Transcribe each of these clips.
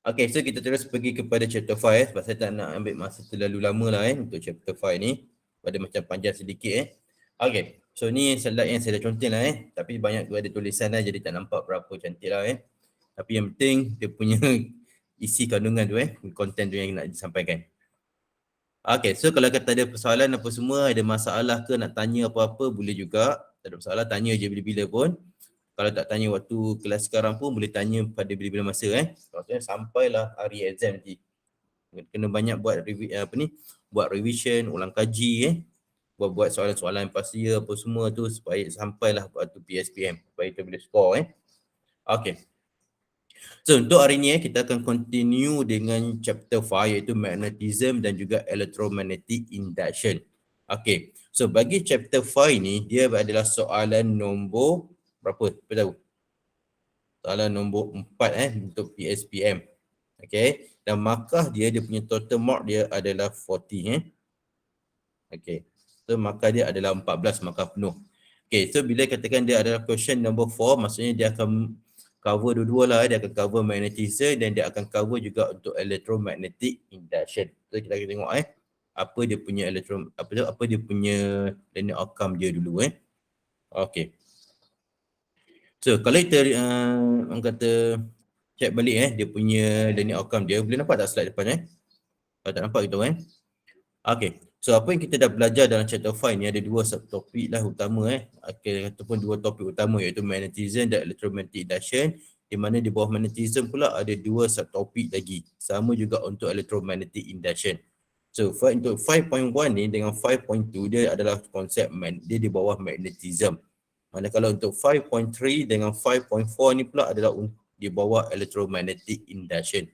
Okay, so kita terus pergi kepada chapter 5 sebab saya tak nak ambil masa terlalu lama lah untuk chapter 5 ni. Pada macam panjang sedikit Okay, so ni slide yang saya dah contoh lah tapi banyak tu ada tulisan lah jadi tak nampak berapa cantik lah Tapi yang penting dia punya isi kandungan tu content tu yang nak disampaikan. Okay, so kalau kata ada persoalan apa semua, ada masalah ke nak tanya apa-apa boleh juga. Tak ada masalah, tanya je bila-bila pun. Kalau tak tanya waktu kelas sekarang pun boleh tanya pada bila-bila masa Maksudnya sampailah hari exam nanti. Kena banyak buat buat revision, ulang kaji buat soalan-soalan past year apa semua tu supaya sampailah waktu PSPM supaya kita boleh score Okay. So untuk hari ni kita akan continue dengan chapter 5 iaitu magnetism dan juga electromagnetic induction. Okay. So bagi chapter 5 ni dia adalah soalan nombor berapa? Apa tahu? Soalan nombor 4 untuk PSPM. Okay. Dan markah dia punya total mark dia adalah 40 Okay. So markah dia adalah 14 markah penuh. Okay. So bila katakan dia adalah question number 4 maksudnya dia akan cover dua-dua lah. Dia akan cover magnetism dan dia akan cover juga untuk electromagnetic induction. So kita akan tengok apa dia punya apa dia punya learning outcome dia dulu Okay. So kalau kita orang kata check balik dia punya learning outcome dia, boleh nampak tak slide depan Kalau tak nampak kita Okay. So apa yang kita dah belajar dalam chapter 5 ni ada dua subtopik lah utama Okay, ataupun dua topik utama iaitu magnetism dan electromagnetic induction, di mana di bawah magnetism pula ada dua subtopik lagi. Sama juga untuk electromagnetic induction. So untuk 5.1 ni dengan 5.2 dia adalah konsep dia di bawah magnetism. Manakala untuk 5.3 dengan 5.4 ni pula adalah di bawah electromagnetic induction.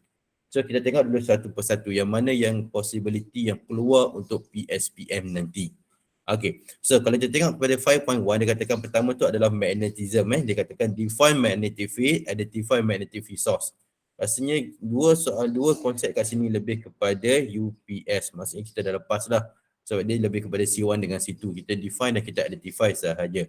So kita tengok dulu satu persatu yang mana yang possibility yang keluar untuk PSPM nanti. Okay, so kalau kita tengok pada 5.1 dia katakan pertama tu adalah magnetism dia katakan define magnetic field, identify magnetic field source. Rasanya dua konsep kat sini lebih kepada UPS, maksudnya kita dah lepas lah sebab dia lebih kepada C1 dengan C2, kita define dan kita identify sahaja.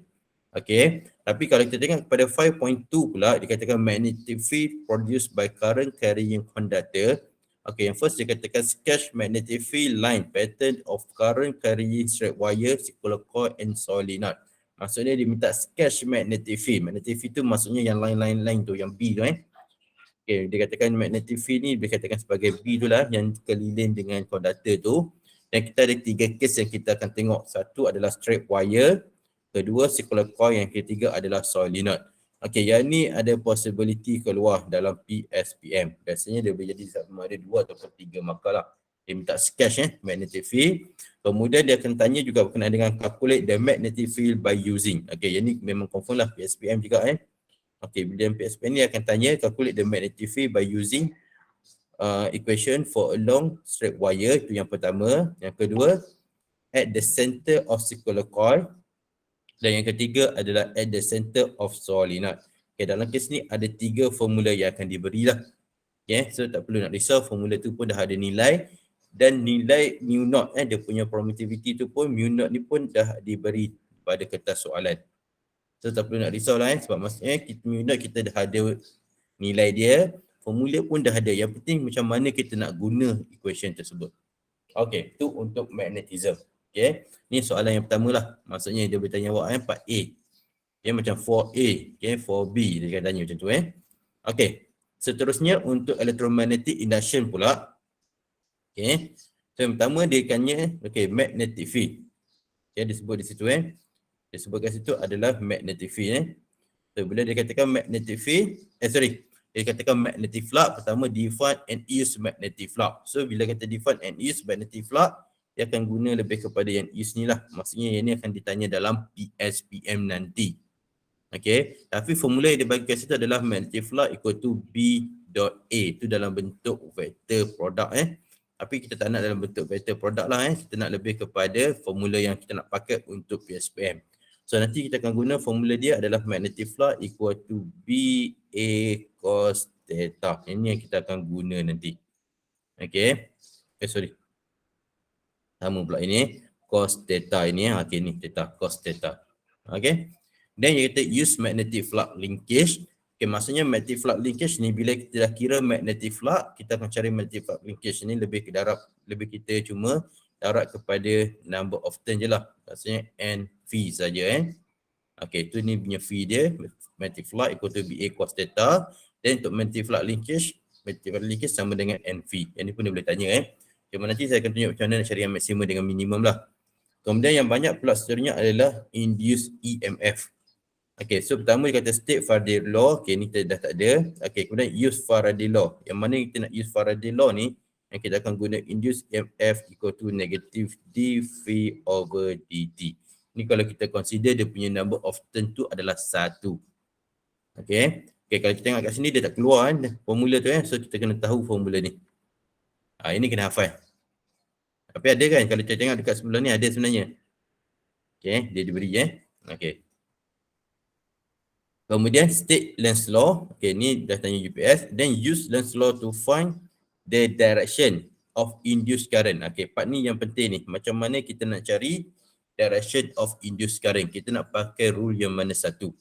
Okay, tapi kalau kita tengok pada 5.2 pula dikatakan magnetic field produced by current carrying conductor. Okay, yang first dia katakan sketch magnetic field line pattern of current carrying straight wire, circular coil and solenoid. Maksudnya dia minta sketch magnetic field. Magnetic field tu maksudnya yang line tu, yang B tu Okay, dia katakan magnetic field ni dia katakan sebagai B tu lah yang keliling dengan conductor tu. Dan kita ada tiga case yang kita akan tengok. Satu adalah straight wire, kedua circular coil, yang ketiga adalah solenoid. Okey, yang ni ada possibility keluar dalam PSPM. Biasanya dia boleh jadi sama ada 2 atau 3 markah lah. Dia minta sketch magnetic field. Kemudian dia akan tanya juga berkenaan dengan calculate the magnetic field by using. Okey, yang ni memang confirm lah PSPM juga Okey, bila PSPM ni akan tanya calculate the magnetic field by using equation for a long straight wire, itu yang pertama. Yang kedua, at the center of circular coil. Dan yang ketiga adalah at the center of solenoid. Okay, dalam kes ni ada 3 formula yang akan diberilah. Okay, so tak perlu nak risau, formula tu pun dah ada nilai. Dan nilai mu naught dia punya permittivity tu pun, mu naught ni pun dah diberi pada kertas soalan. So tak perlu nak risau lah sebab maksudnya mu naught kita dah ada nilai dia, formula pun dah ada. Yang penting macam mana kita nak guna equation tersebut. Okay, tu untuk magnetism. Okay, ni soalan yang pertama lah. Maksudnya dia bertanya awak part A. Okay, macam 4A, okay, 4B dia akan tanya macam tu Okay, seterusnya untuk electromagnetic induction pula. Okay, so yang pertama dia tanya, okay, magnetic field. Okay, dia sebut di situ Dia sebut kat situ adalah magnetic field So bila dia katakan magnetic field, dia katakan magnetic flux, pertama define and use magnetic flux. So bila kata define and use magnetic flux, dia akan guna lebih kepada yang use ni lah. Maksudnya yang ni akan ditanya dalam PSPM nanti. Okay, tapi formula yang dia bagi kat situ adalah magnetic flux equal to B dot A. Itu dalam bentuk vector product Tapi kita tak nak dalam bentuk vector product lah Kita nak lebih kepada formula yang kita nak pakai untuk PSPM. So nanti kita akan guna formula dia adalah magnetic flux equal to BA cos theta. Ini yang kita akan guna nanti. Okay. Sama pula ini. Cos theta ini Okay, ni theta. Cos theta. Okay. Dan yang kita use magnetic flux linkage. Okay, maksudnya magnetic flux linkage ni bila kita dah kira magnetic flux, kita akan cari magnetic flux linkage ni lebih ke darab, lebih kita cuma darab kepada number of turn je lah. Maksudnya NV saja Okay, tu ni punya V dia, magnetic flux equal to BA cos theta. Dan untuk magnetic flux linkage sama dengan NV. Yang ni pun dia boleh tanya Cuma nanti saya akan tunjuk macam mana nak cari yang maksimum dengan minimum lah. Kemudian yang banyak pula seterusnya adalah induced EMF. Okay, so pertama dia kata state Faraday law. Okay, ni kita dah tak ada. Okay, kemudian use Faraday law. Yang mana kita nak use Faraday law ni, yang kita akan guna induced EMF equal to negative dV over dt. Ni kalau kita consider dia punya number of turn tu adalah 1. Okay. Okay, kalau kita tengok kat sini dia tak keluar formula tu So kita kena tahu formula ni. Ini kena hafal. Tapi ada kan kalau kita tengok dekat sebelah ni ada sebenarnya. Okay, dia diberi Okay. Kemudian state Lenz law. Okay, ni dah tanya UPS. Then use Lenz law to find the direction of induced current. Okay, part ni yang penting ni. Macam mana kita nak cari direction of induced current. Kita nak pakai rule yang mana satu.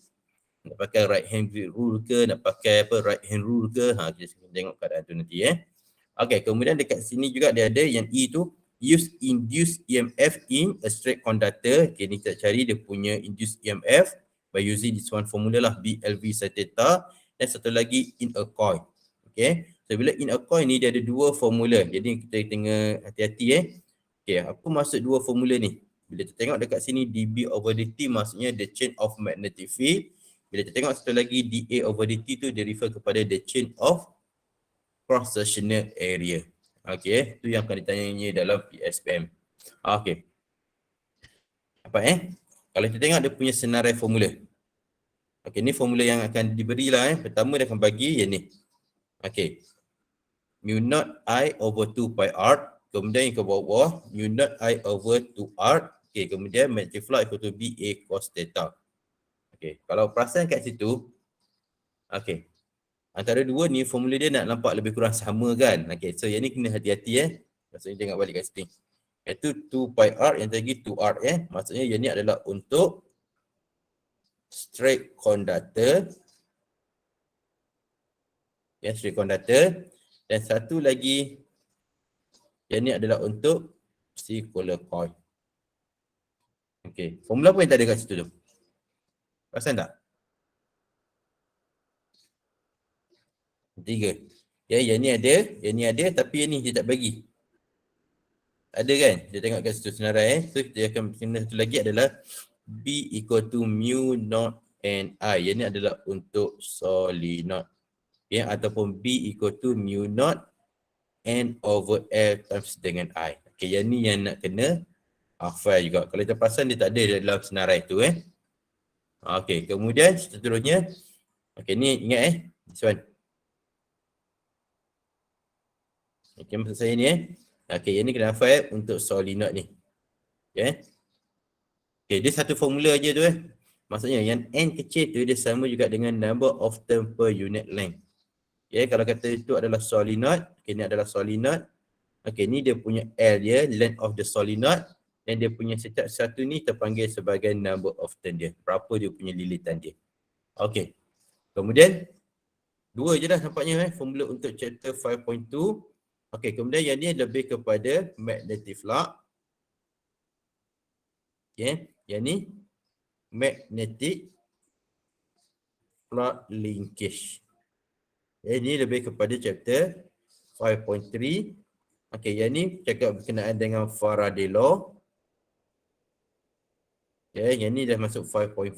Nak pakai right hand rule ke, nak pakai right hand rule ke. Kita tengok keadaan tu nanti Okay, kemudian dekat sini juga dia ada yang E tu. Use induced EMF in a straight conductor. Okay, ni kita cari dia punya induced EMF by using this one formula lah, BLV sin theta. Dan satu lagi in a coil. Okay, so bila in a coil ni dia ada dua formula. Jadi kita tengok hati-hati Okay, apa maksud dua formula ni? Bila kita tengok dekat sini dB over dt maksudnya the chain of magnetic field. Bila kita tengok satu lagi dA over dt tu dia refer kepada the chain of cross sectional area. Okay, tu yang akan ditanya dalam PSPM. Okay. Apa Kalau kita tengok dia punya senarai formula. Okay, ni formula yang akan diberilah Pertama dia akan bagi yang ni. Okay. Mu naught I over 2 pi r. Kemudian yang ke bawah mu naught I over 2r. Okay, kemudian magnetic flux equal to BA cos theta. Okay, kalau perasan kat situ, okay, antara dua ni formula dia nak nampak lebih kurang sama kan. Okay, so yang ni kena hati-hati Maksudnya tengok balik kat sini. Itu 2 pi r, yang tadi 2r Maksudnya yang ni adalah untuk straight conductor. Straight conductor. Dan satu lagi, yang ni adalah untuk circular coil. Okay, formula apa yang tak ada kat situ tu? Perasan tak? 3. Yang ni ada tapi yang ni dia tak bagi. Ada kan? Dia tengok kat situ senarai So kita akan kena satu lagi adalah B equal to mu naught and I. Yang ni adalah untuk solenoid. Ataupun B equal to mu naught N over L times dengan I. Okay, yang ni yang nak kena hafal juga. Kalau kita perasan dia tak ada dalam senarai tu Okay, kemudian seterusnya. Okay, ni ingat this one. Okay, maksud saya ni Okay, yang ni kena hafal untuk solenoid ni. Okay. Okay, dia satu formula aja tu Maksudnya yang N kecil tu dia sama juga dengan number of turn per unit length. Okay, kalau kata itu adalah solenoid. Okay, ni adalah solenoid. Okay, ni dia punya L dia, length of the solenoid. Dan dia punya setiap satu ni terpanggil sebagai number of turn dia. Berapa dia punya lilitan dia. Okay. Kemudian, dua je dah nampaknya formula untuk chapter 5.2. Okay, kemudian yang ni lebih kepada magnetic flux. Okay, yang ni magnetic flux linkage. Ini lebih kepada chapter 5.3. Okay, yang ni cakap berkenaan dengan Faraday law. Okay, yang ni dah masuk 5.4.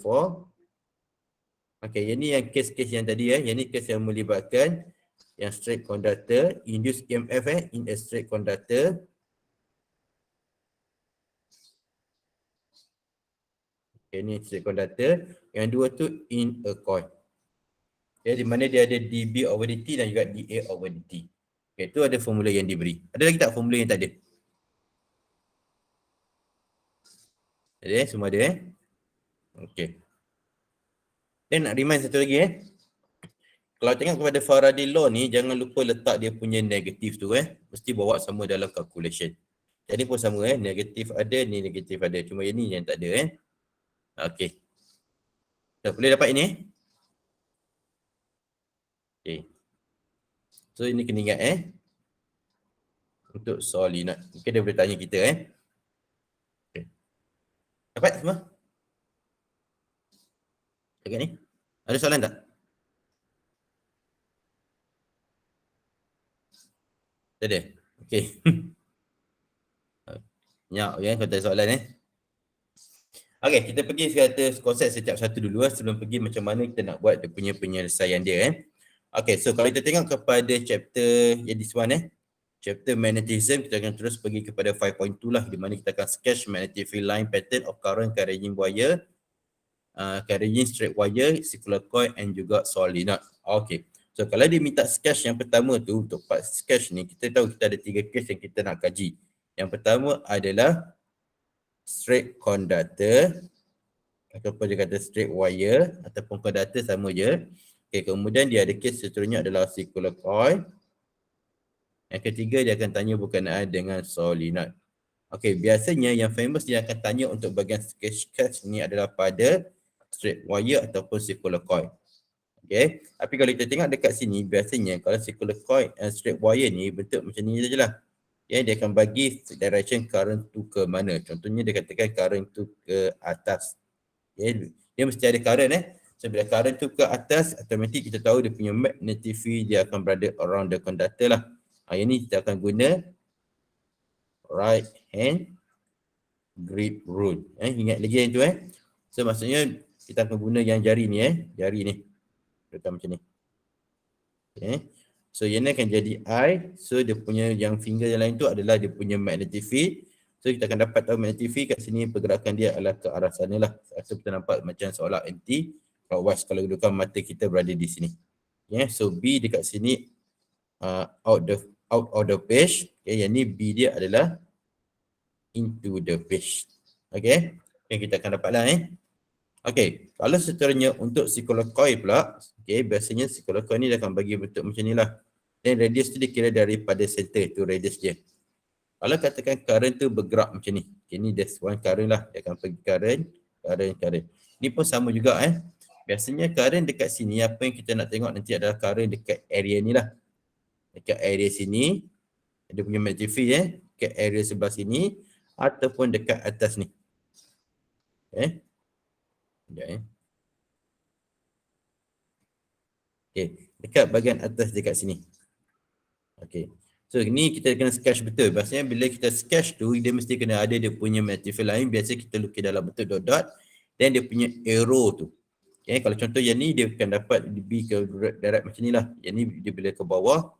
Okay, yang ni yang kes-kes yang tadi yang ni kes yang melibatkan yang straight conductor, induced EMF in a straight conductor. Okay, ni straight conductor. Yang dua tu in a coil. Okay, di mana dia ada dB over dt dan juga dA over dt. Okay, tu ada formula yang diberi. Ada lagi tak formula yang tak ada? Ada semua ada Okay. Dan nak remind satu lagi Kalau tengok kepada Faraday law ni, jangan lupa letak dia punya negatif tu Mesti bawa sama dalam calculation. Jadi pun sama negatif ada, ni negatif ada. Cuma yang ni yang tak ada Okay. Dah boleh dapat ini Okay. So ini kena ingat untuk solenoid. Mungkin dia boleh tanya kita Okay. Dapat semua? Dekat ni? Ada soalan tak? Tak ada? Okay. Nyak kalau tak ada soalan Okay, kita pergi kata konsep setiap satu dulu sebelum pergi macam mana kita nak buat dia punya penyelesaian dia Okay, so kalau kita tengok kepada chapter yang this one chapter magnetism, kita akan terus pergi kepada 5.2 lah, di mana kita akan sketch magnetic field line pattern of current carrying wire, carrying straight wire, circular coil and juga solenoid. Okay, so kalau dia minta sketch yang pertama tu, untuk part sketch ni, kita tahu kita ada 3 case yang kita nak kaji. Yang pertama adalah straight conductor, ataupun dia kata straight wire, ataupun conductor sama je. Okay, kemudian dia ada case seterusnya adalah circular coil. Yang ketiga dia akan tanya berkenaan dengan solenoid. Okay, biasanya yang famous dia akan tanya untuk bahagian sketch ni adalah pada straight wire ataupun circular coil. Okay, tapi kalau kita tengok dekat sini, biasanya kalau circular coil and straight wire ni bentuk macam ni sajalah. Okay, dia akan bagi direction current tu ke mana. Contohnya dia katakan current tu ke atas. Okay, dia mesti ada current So bila current tu ke atas, automatik kita tahu dia punya magnetic field dia akan berada around the conductor lah. Yang ni kita akan guna right hand grip rule. Ingat lagi yang tu So maksudnya kita akan guna yang jari ni jari ni. Letak macam ni. Okay. So yang ni akan jadi I. So dia punya yang finger yang lain tu adalah dia punya magnetic field. So kita akan dapat tahu magnetic field kat sini pergerakan dia adalah ke arah sana lah. So kita nampak macam seolah anti clockwise kalau dudukan mata kita berada di sini. Okay. So B dekat sini out of the page. Okay. Yang ni B dia adalah into the page. Okay. Yang kita akan dapatlah Okay, kalau seterusnya untuk circular coil pula, okay, biasanya circular coil ni dia akan bagi bentuk macam ni lah. Dan radius tu dikira daripada center, tu radius dia. Kalau katakan current tu bergerak macam ni, okay, ni there's one current lah, dia akan pergi current. Ni pun sama juga Biasanya current dekat sini, apa yang kita nak tengok nanti adalah current dekat area ni lah. Dekat area sini, dia punya magnetic field dekat area sebelah sini, ataupun dekat atas ni. Okay. Sekejap Okay, dekat bahagian atas dekat sini. Okay. So ni kita kena sketch betul. Biasanya bila kita sketch tu, dia mesti kena ada dia punya magnetic field line. Biasa kita lukis dalam bentuk dot-dot. Dan dia punya arrow tu. Okay, kalau contoh yang ni dia akan dapat B ke darat macam ni lah. Yang ni dia bila ke bawah.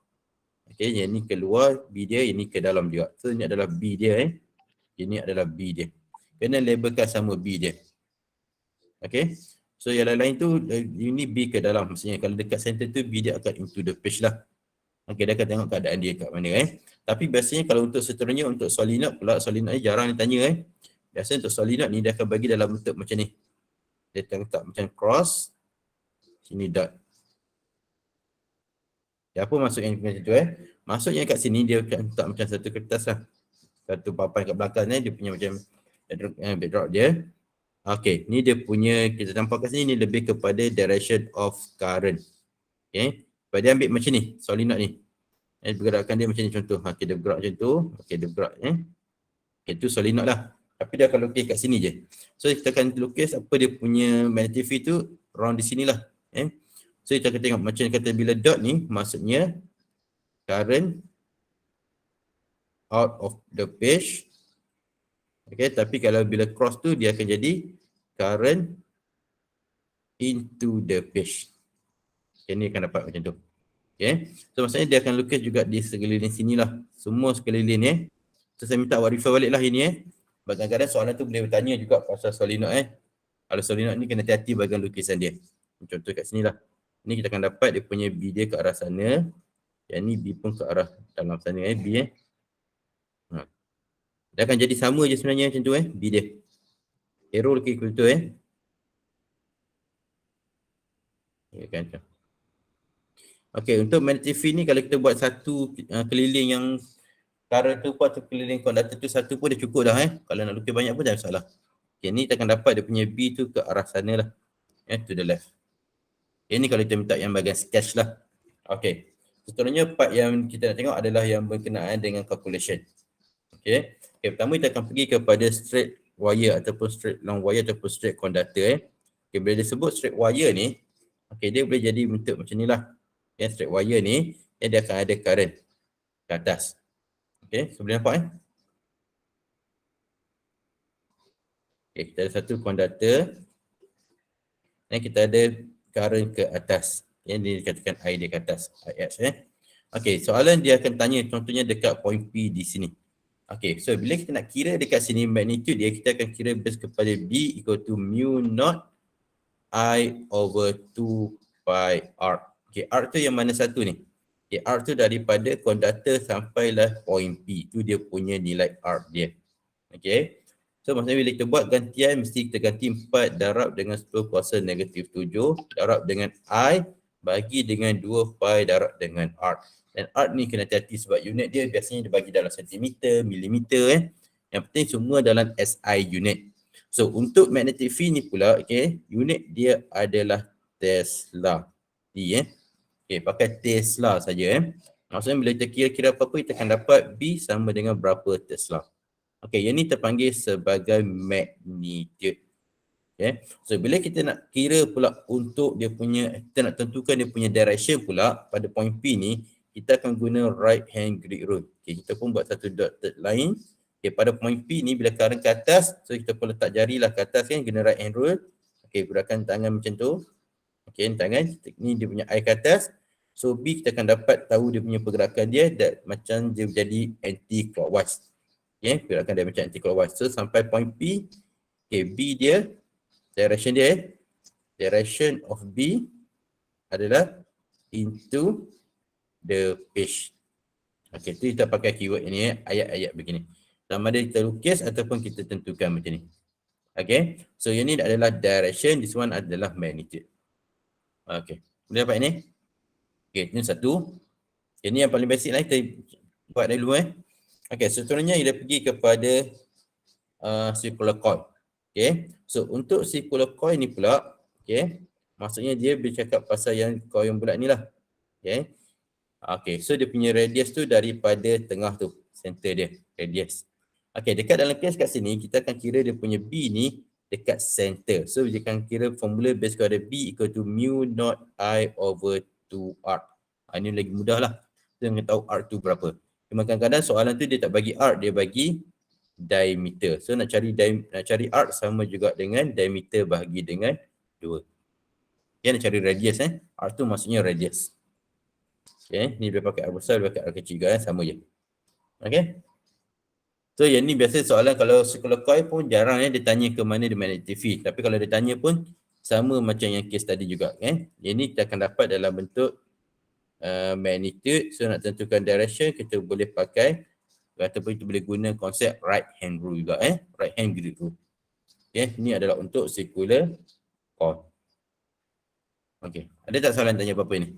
Okay, yang ni keluar B dia, yang ni ke dalam juga. So ni adalah B dia Yang ni adalah B dia. Kena labelkan sama B dia. Okay. So yang lain-lain tu, ini B ke dalam. Maksudnya kalau dekat center tu, B dia akan into the page lah. Okay, dia akan tengok keadaan dia kat mana Tapi biasanya kalau untuk seterusnya, untuk solenoid pula, solenoid ni jarang dia tanya Biasanya untuk solenoid ni, dia akan bagi dalam bentuk macam ni. Dia letak macam cross. Sini dot. Ya, apa maksud yang macam tu Maksudnya kat sini, dia akan letak macam satu kertas lah. Satu papan kat belakang dia punya macam backdrop dia. Okay, ni dia punya, kita nampak kat sini ni lebih kepada direction of current. Okay, sebab dia ambil macam ni, solenoid ni. Pergerakan dia macam ni contoh. Okay, dia bergerak macam tu. Okay, dia bergerak Okay, tu solenoid lah. Tapi dia akan lukis kat sini je. So, kita akan lukis apa dia punya magnetic field tu around di sini lah. So, kita akan tengok macam kata bila dot ni, maksudnya current out of the page. Okay, tapi kalau bila cross tu dia akan jadi current into the page. Okay, ni akan dapat macam tu. Okay, so maksudnya dia akan lukis juga di sekeliling sini lah. Semua sekeliling So saya minta awak refer balik lah ini Kadang-kadang soalan tu boleh bertanya juga pasal solenoid Kalau solenoid ni kena hati-hati bahagian lukisan dia. Contoh kat sini lah. Ni kita akan dapat dia punya B dia ke arah sana. Yang ni B pun ke arah dalam sana B Dia akan jadi sama je sebenarnya macam tu B dia. Arrow lukis betul Ya kan. Okay, untuk magnetic field ni kalau kita buat satu keliling yang current tu pun atau keliling conductor tu satu pun dah cukup dah Kalau nak lukis banyak pun jangan salah. Okay, ni kita akan dapat dia punya B tu ke arah sana lah. To the left. Okay, ni kalau kita minta yang bahagian sketch lah. Okey. Seterusnya part yang kita nak tengok adalah yang berkenaan dengan calculation. Okey. Okay, pertama kita akan pergi kepada straight wire ataupun straight long wire ataupun straight conductor. Okay, bila disebut straight wire ni, okay, dia boleh jadi bentuk macam ni lah. Okay, straight wire ni, dia akan ada current ke atas. Okay, so boleh nampak Okay, kita ada satu conductor dan kita ada current ke atas. Yang dikatakan I dia ke atas, IX Okay, soalan dia akan tanya contohnya dekat point P di sini. Okay, so bila kita nak kira dekat sini magnitude dia, kita akan kira base kepada B equal to mu naught I over 2 pi R. Okay, R tu yang mana satu ni? Okay, R tu daripada conductor sampailah point P. Tu dia punya nilai R dia. Okay. So maksudnya bila kita buat gantian, mesti kita ganti 4 darab dengan 10 kuasa negatif 7 darab dengan I bagi dengan 2 pi darab dengan R. Dan R ni kena hati-hati sebab unit dia biasanya dibagi dalam sentimeter, milimeter Yang penting semua dalam SI unit. So untuk magnetic field ni pula, okay, unit dia adalah Tesla. Okay, pakai Tesla saja Maksudnya bila kita kira-kira apa-apa, kita akan dapat B sama dengan berapa Tesla. Okay, yang ni terpanggil sebagai magnitude. Okay, so bila kita nak kira pula untuk dia punya, kita nak tentukan dia punya direction pula pada point P ni, kita akan guna right hand grid rule. Okay, kita pun buat satu dotted line. Okay, pada point P ni bila current ke atas, so kita pun letak jari lah ke atas guna right hand rule. Okay, gunakan tangan macam tu. Okay, tangan, ni dia punya I ke atas. So B kita akan dapat tahu dia punya pergerakan dia macam dia jadi anti-clockwise. Okay, pergerakan dia macam anti-clockwise. So sampai point P, okay, B dia, direction dia, direction of B adalah into the page. Okay, tu kita pakai keyword ini ayat-ayat begini. Sama ada kita lukis ataupun kita tentukan macam ni. Okay, so yang ni adalah direction, this one adalah magnitude. Okay, boleh dapat ini? Okay, ini satu. Ini yang paling basic lah, kita buat dulu Okay, seterusnya kita pergi kepada circular coil. Okay, so untuk circular coil ni pula, okay, maksudnya dia bercakap pasal yang coil yang bulat ni lah. Okay, okay, so dia punya radius tu daripada tengah tu, center dia, radius. Okay, dekat dalam case kat sini, kita akan kira dia punya B ni dekat center. So dia akan kira formula base kepada B equal to mu naught I over 2R. Ini lagi mudah lah. Kita nak tahu R tu berapa. Cuma kadang-kadang soalan tu dia tak bagi R, dia bagi diameter. So nak cari arc sama juga dengan diameter bahagi dengan 2. Okay, nak cari radius Arc tu maksudnya radius. Okay, ni boleh pakai arc besar, boleh pakai arc kecil juga sama je. Okay. So yang ni biasa soalan kalau circular coil pun jarang dia tanya ke mana dia magnetic field. Tapi kalau dia tanya pun sama macam yang case tadi juga. Yang ni kita akan dapat dalam bentuk magnitude. So nak tentukan direction kita boleh pakai ataupun kita boleh guna konsep right hand rule juga right hand grid rule. Okay, ni adalah untuk circular coil. Okay, ada tak soalan tanya apa-apa ni?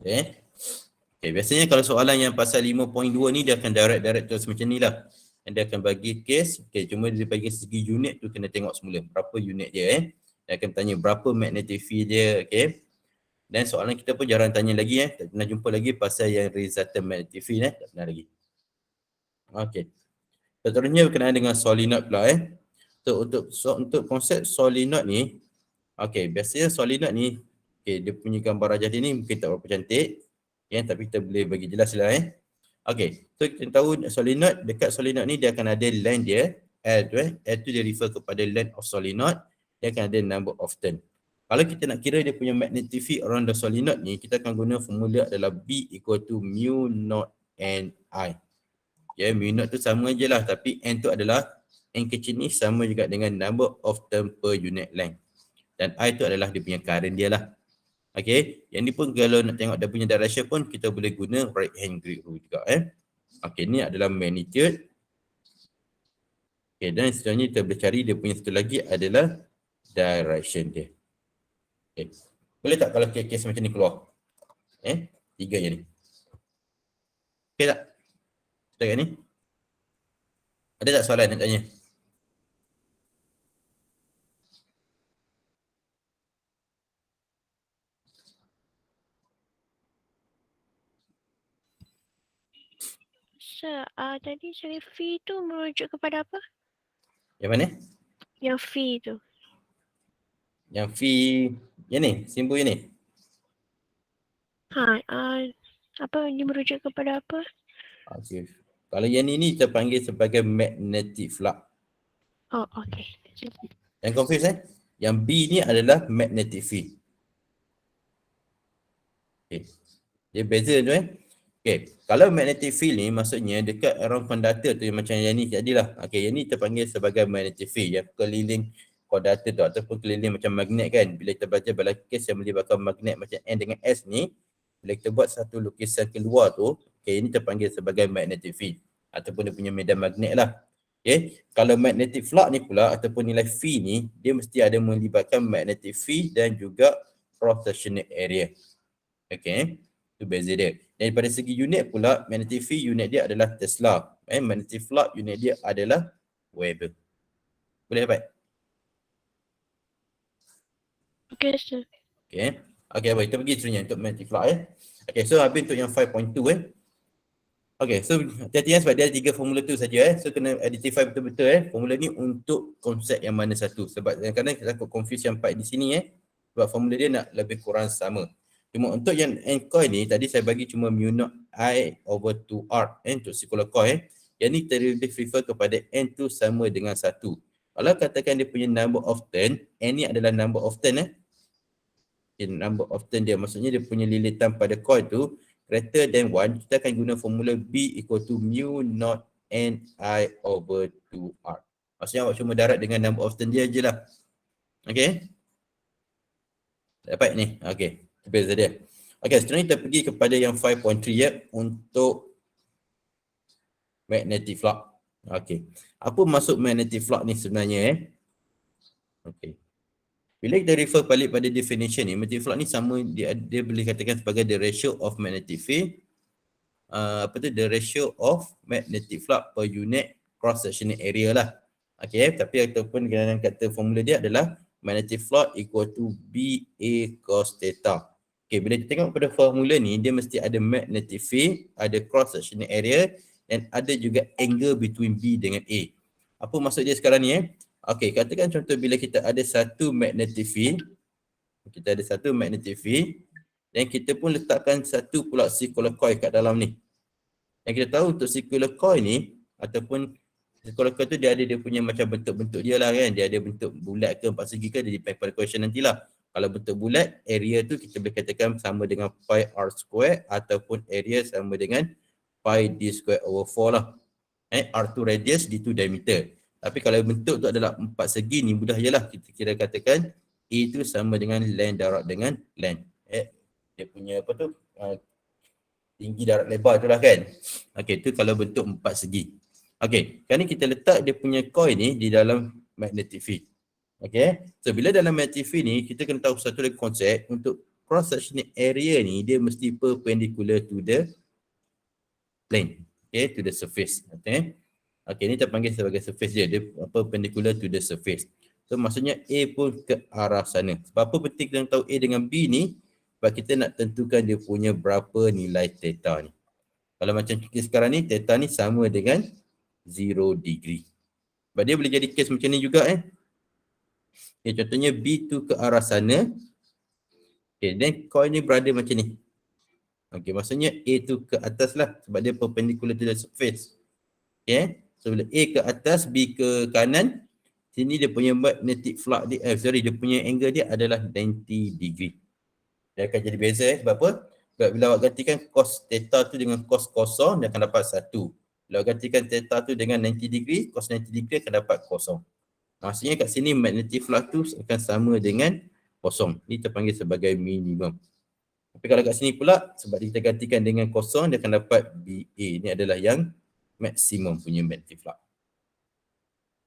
Okay. Okay, biasanya kalau soalan yang pasal 5.2 ni dia akan direct terus macam ni lah. Dan dia akan bagi case, okay, cuma dia bagi segi unit tu kena tengok semula. Berapa unit dia Dia akan tanya berapa magnetic field dia, okay. Dan soalan kita pun jarang tanya lagi tak pernah jumpa lagi pasal yang resultant magnetic field tak pernah lagi. Okay. Seterusnya berkenaan dengan solenoid pula So untuk konsep solenoid ni, okay, biasanya solenoid ni, okay, dia punya gambar rajah dia ni mungkin tak berapa cantik, tapi kita boleh bagi jelas lah Okay, so kita tahu solenoid, dekat solenoid ni dia akan ada length dia, L tu L tu dia refer kepada length of solenoid, dia akan ada number of turn. Kalau kita nak kira dia punya magnetic field around the solenoid ni, kita akan guna formula adalah B equal to mu naught N I. Mu naught tu sama je lah, tapi N tu adalah, N kecil ni sama juga dengan number of turn per unit length. Dan I tu adalah dia punya current dia lah. Okay, yang ni pun kalau nak tengok dia punya direction pun kita boleh guna right hand grid rule juga Okay, ni adalah magnitude. Okay, dan seterusnya kita boleh cari dia punya satu lagi adalah direction dia. Okay, boleh tak kalau case macam ni keluar? Tiga je ni. Okay tak? Setakat ni? Ada tak soalan nak tanya? Sir, tadi saya fee tu merujuk kepada apa? Yang mana? Yang fee tu. Yang fee yang ni, simbol yang ni. Apa ini merujuk kepada apa? Okay. Kalau yang ni kita panggil sebagai magnetic flux. Oh, okay. Yang confuse Yang B ni adalah magnetic field. Okay. Dia beza tu Okay. Kalau magnetic field ni maksudnya dekat around conductor tu yang macam yang ni tadilah. Okay, yang ni kita panggil sebagai magnetic field yang keliling conductor tu ataupun keliling macam magnet kan. Bila kita baca dalam kes yang melibatkan magnet macam N dengan S ni, bila kita buat satu lukisan keluar tu, okay, ini kita panggil sebagai magnetic field ataupun dia punya medan magnet lah. Okay. Kalau magnetic flux ni pula ataupun nilai phi ni, dia mesti ada melibatkan magnetic field dan juga cross-sectional area. Okay. Itu beza dia. Daripada segi unit pula, magnetic field unit dia adalah Tesla. Magnetic flux unit dia adalah Weber. Boleh dapat? Okay, sir. Okay. Okay, baik. Kita pergi sebenarnya untuk magnetic flux Okay, so habis untuk yang 5.2 Okay, so hati-hati sebab dia ada 3 formula tu saja So kena identify betul-betul formula ni untuk konsep yang mana satu. Sebab kadang-kadang kita takut confuse yang part di sini sebab formula dia nak lebih kurang sama. Cuma untuk yang N coil ni tadi saya bagi cuma mu naught I over 2R untuk circular coil. Yang ni terlebih refer kepada N tu sama dengan 1. Kalau katakan dia punya number of turn, N ni adalah number of turn number of turn dia maksudnya dia punya lilitan pada coil tu greater than 1, kita akan guna formula B equal to mu naught Ni over 2R. Maksudnya awak cuma darat dengan number of turn dia je lah. Okay. Dapat ni. Okay. Itu beza dia. Okay, seterusnya kita pergi kepada yang 5.3 untuk magnetic flux. Okay. Apa maksud magnetic flux ni sebenarnya Okay. Bila kita refer balik pada definition ni, magnetic flux ni sama, dia boleh katakan sebagai the ratio of magnetic field the ratio of magnetic flux per unit cross sectional area lah. Okay, tapi ataupun dengan kata formula dia adalah magnetic flux equal to BA cos theta. Okay, bila kita tengok pada formula ni, dia mesti ada magnetic field, ada cross sectional area dan ada juga angle between B dengan A. Apa maksud dia sekarang ni Okay, katakan contoh bila kita ada satu magnetic field, dan kita pun letakkan satu pula circular coil kat dalam ni. Yang kita tahu untuk circular coil ni ataupun circular coil tu dia ada dia punya macam bentuk-bentuk dia lah kan. Dia ada bentuk bulat ke empat segi ke, dia depend pada question nantilah. Kalau bentuk bulat, area tu kita boleh katakan sama dengan pi r square ataupun area sama dengan pi d square over 4 lah. R2 radius, D2 diameter. Tapi kalau bentuk tu adalah empat segi ni mudah je lah. Kita kira katakan A tu sama dengan length darab dengan length. Dia punya apa tu? Tinggi darat lebar tu lah kan. Okay, tu kalau bentuk empat segi. Okay, sekarang ni kita letak dia punya coil ni di dalam magnetic field. Okay, so bila dalam magnetic field ni, kita kena tahu satu lagi konsep untuk cross-sectional area ni, dia mesti perpendicular to the plane. Okay, to the surface. Okay. Okay, ni kita panggil sebagai surface dia perpendicular to the surface. So maksudnya A pun ke arah sana. Sebab apa penting kita tahu A dengan B ni? Sebab kita nak tentukan dia punya berapa nilai theta ni. Kalau macam kes sekarang ni, theta ni sama dengan 0 degree. Sebab dia boleh jadi kes macam ni juga Okay, contohnya B tu ke arah sana. Okay, then coil ni berada macam ni. Okay, maksudnya A tu ke atas lah. Sebab dia perpendicular to the surface. Okay. So bila A ke atas, B ke kanan, sini dia punya magnetic flux dia, dia punya angle dia adalah 90 degree. Dia akan jadi beza sebab apa? Sebab bila awak gantikan cos theta tu dengan cos kosong, dia akan dapat 1. Bila awak gantikan theta tu dengan 90 degree, cos 90 degree akan dapat kosong. Maksudnya kat sini magnetic flux tu akan sama dengan kosong. Ini terpanggil sebagai minimum. Tapi kalau kat sini pula, sebab kita gantikan dengan kosong, dia akan dapat BA. Ini adalah yang maksimum punya magnetic flux.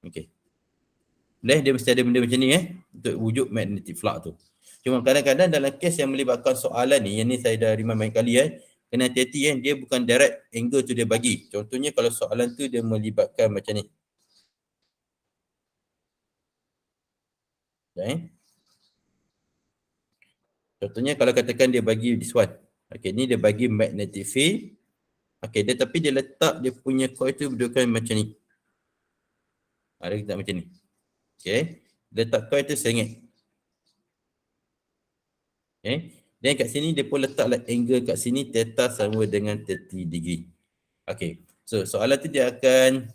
Okay. Dia mesti ada benda macam ni untuk wujud magnetic flux tu. Cuma kadang-kadang dalam kes yang melibatkan soalan ni, yang ni saya dah remind banyak kali kena hati-hati dia bukan direct angle tu dia bagi. Contohnya kalau soalan tu dia melibatkan macam ni. Contohnya kalau katakan dia bagi this one. Okay, ni dia bagi magnetic field. Okey, tapi dia letak dia punya coil tu berdudukan macam ni. Dia letak macam ni. Okey. Dia letak coil tu sengit. Okey. Dan kat sini dia pun letaklah angle kat sini theta sama dengan 30 degree. Okey. So soalan tu dia akan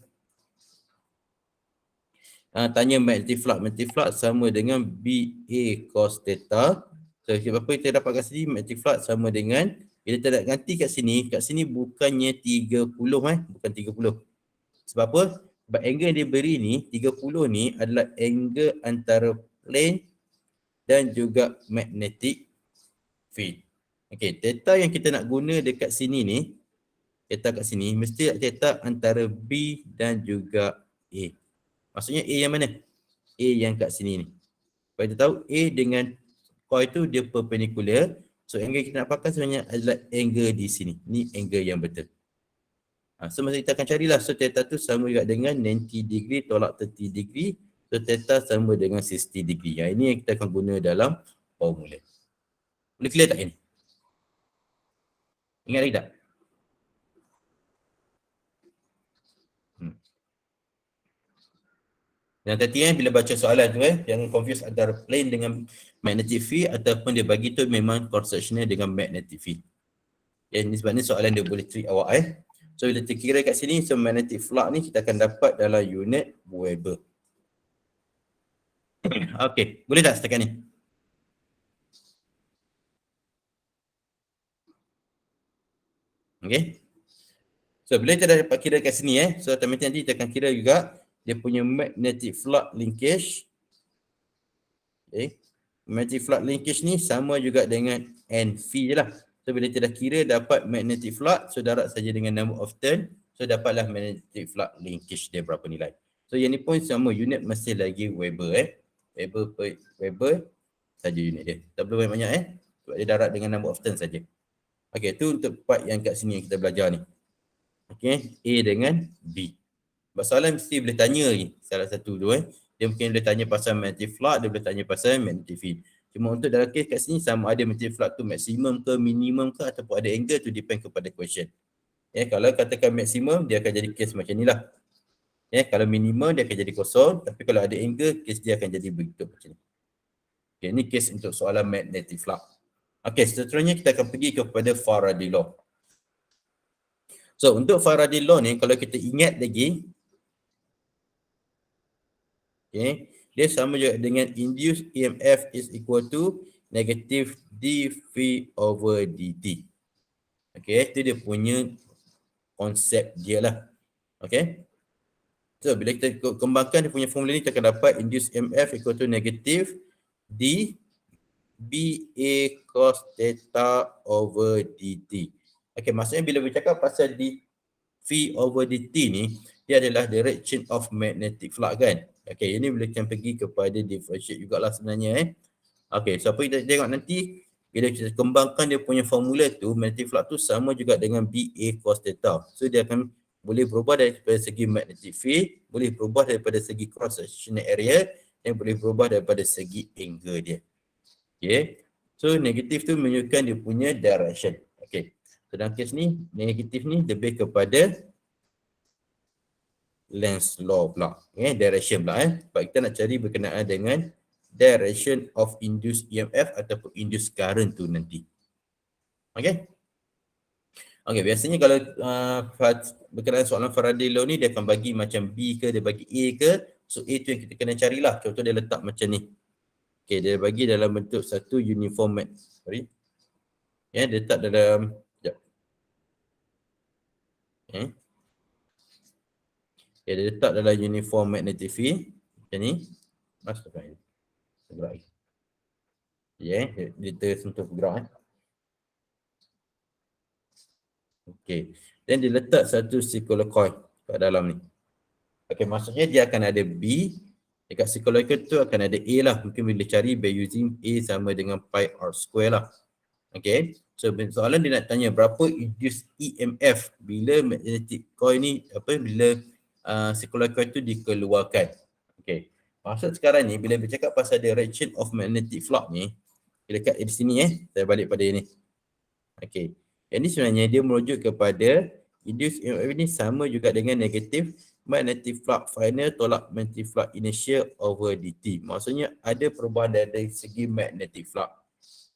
tanya magnetic flux. Magnetic flux sama dengan BA cos theta. So apa kita dapat kat sini, magnetic flux sama dengan, bila kita nak ganti kat sini bukannya 30 bukan 30. Sebab apa? Sebab angle yang dia beri ni, 30 ni adalah angle antara plane dan juga magnetic field. Okey, theta yang kita nak guna dekat sini ni, theta kat sini, mesti theta antara B dan juga A. Maksudnya A yang mana? A yang kat sini ni. Supaya kita tahu A dengan coil tu dia perpendicular. So angle kita nak pakai sebenarnya adalah angle di sini. Ni angle yang betul. So masa kita akan carilah. So theta tu sama juga dengan 90 degree tolak 30 degree. So theta sama dengan 60 degree. Ini yang kita akan guna dalam formula. Boleh clear tak ini? Ingat lagi tak? Yang tadi bila baca soalan tu jangan confuse antara plane dengan magnetic field ataupun dia bagi tu memang cross sectional dengan magnetic field. Ini sebabnya soalan dia boleh trick awak So bila kita kira kat sini, so magnetic flux ni kita akan dapat dalam unit Weber. Okey, boleh tak setakat ni? Okey. So bila kita dapat kira kat sini so automatic nanti kita akan kira juga dia punya magnetic flux linkage. Okay. Magnetic flux linkage ni sama juga dengan NV je lah. So bila kita dah kira dapat magnetic flux, so darab saja dengan number of turn. So dapatlah magnetic flux linkage dia berapa nilai. So yang ni pun sama, unit masih lagi Weber Weber saja unit dia. Tak perlu banyak-banyak sebab dia darab dengan number of turn saja. Okey, tu untuk part yang kat sini yang kita belajar ni. Okey, A dengan B. Sebab soalan mesti boleh tanya ni, salah satu tu Dia mungkin boleh tanya pasal magnetic flux, dia boleh tanya pasal magnetic field. Cuma untuk dalam kes kat sini sama ada magnetic flux tu maksimum ke minimum ke ataupun ada angle tu depend kepada question. Kalau katakan maksimum dia akan jadi kes macam ni lah. Kalau minimum dia akan jadi kosong, tapi kalau ada angle kes dia akan jadi begitu macam ni. Okay, ni kes untuk soalan magnetic flux. Okey, seterusnya kita akan pergi kepada Faraday law. So untuk Faraday law ni kalau kita ingat lagi, dia sama juga dengan induced EMF is equal to negative dV over dt. Itu dia punya konsep dia lah. So bila kita kembangkan dia punya formula ni, kita akan dapat induced EMF equal to negative d BA cos theta over dt. Maksudnya bila bercakap pasal dV over dt ni, dia adalah direction of magnetic flux kan. Ini boleh kita pergi kepada differentiate jugalah sebenarnya so apa kita tengok nanti bila kita kembangkan dia punya formula tu, magnetic flux tu sama juga dengan BA cos theta. So dia akan boleh berubah daripada segi magnetic field, boleh berubah daripada segi cross sectional area, dan boleh berubah daripada segi angle dia. So negatif tu menunjukkan dia punya direction. So dalam kes ni, negatif ni lebih kepada Lenz law pula. Direction pula sebab kita nak cari berkenaan dengan direction of induced EMF ataupun induced current tu nanti. Biasanya kalau berkenaan soalan Faraday law ni dia akan bagi macam B ke, dia bagi A ke. So A tu yang kita kena carilah. Contoh dia letak macam ni. Dia bagi dalam bentuk satu uniform dia letak dalam dia letak dalam uniform magnetic field macam ni. Masukkan gerak lagi. Dia tersentuh gerak dan dia letak satu circular coil kat dalam ni. Maksudnya dia akan ada B. Dekat circular coil tu akan ada A lah. Mungkin boleh cari by using A sama dengan pi r square lah. So soalan dia nak tanya berapa induced EMF bila magnetic coil ni, bila circular coil tu dikeluarkan. Maksud sekarang ni bila bercakap pasal direction of magnetic flux ni, dekat di sini saya balik pada ini. Yang ni sebenarnya dia merujuk kepada Induced EMF ni sama juga dengan negatif magnetic flux final tolak magnetic flux initial over dt. Maksudnya ada perubahan dari segi magnetic flux.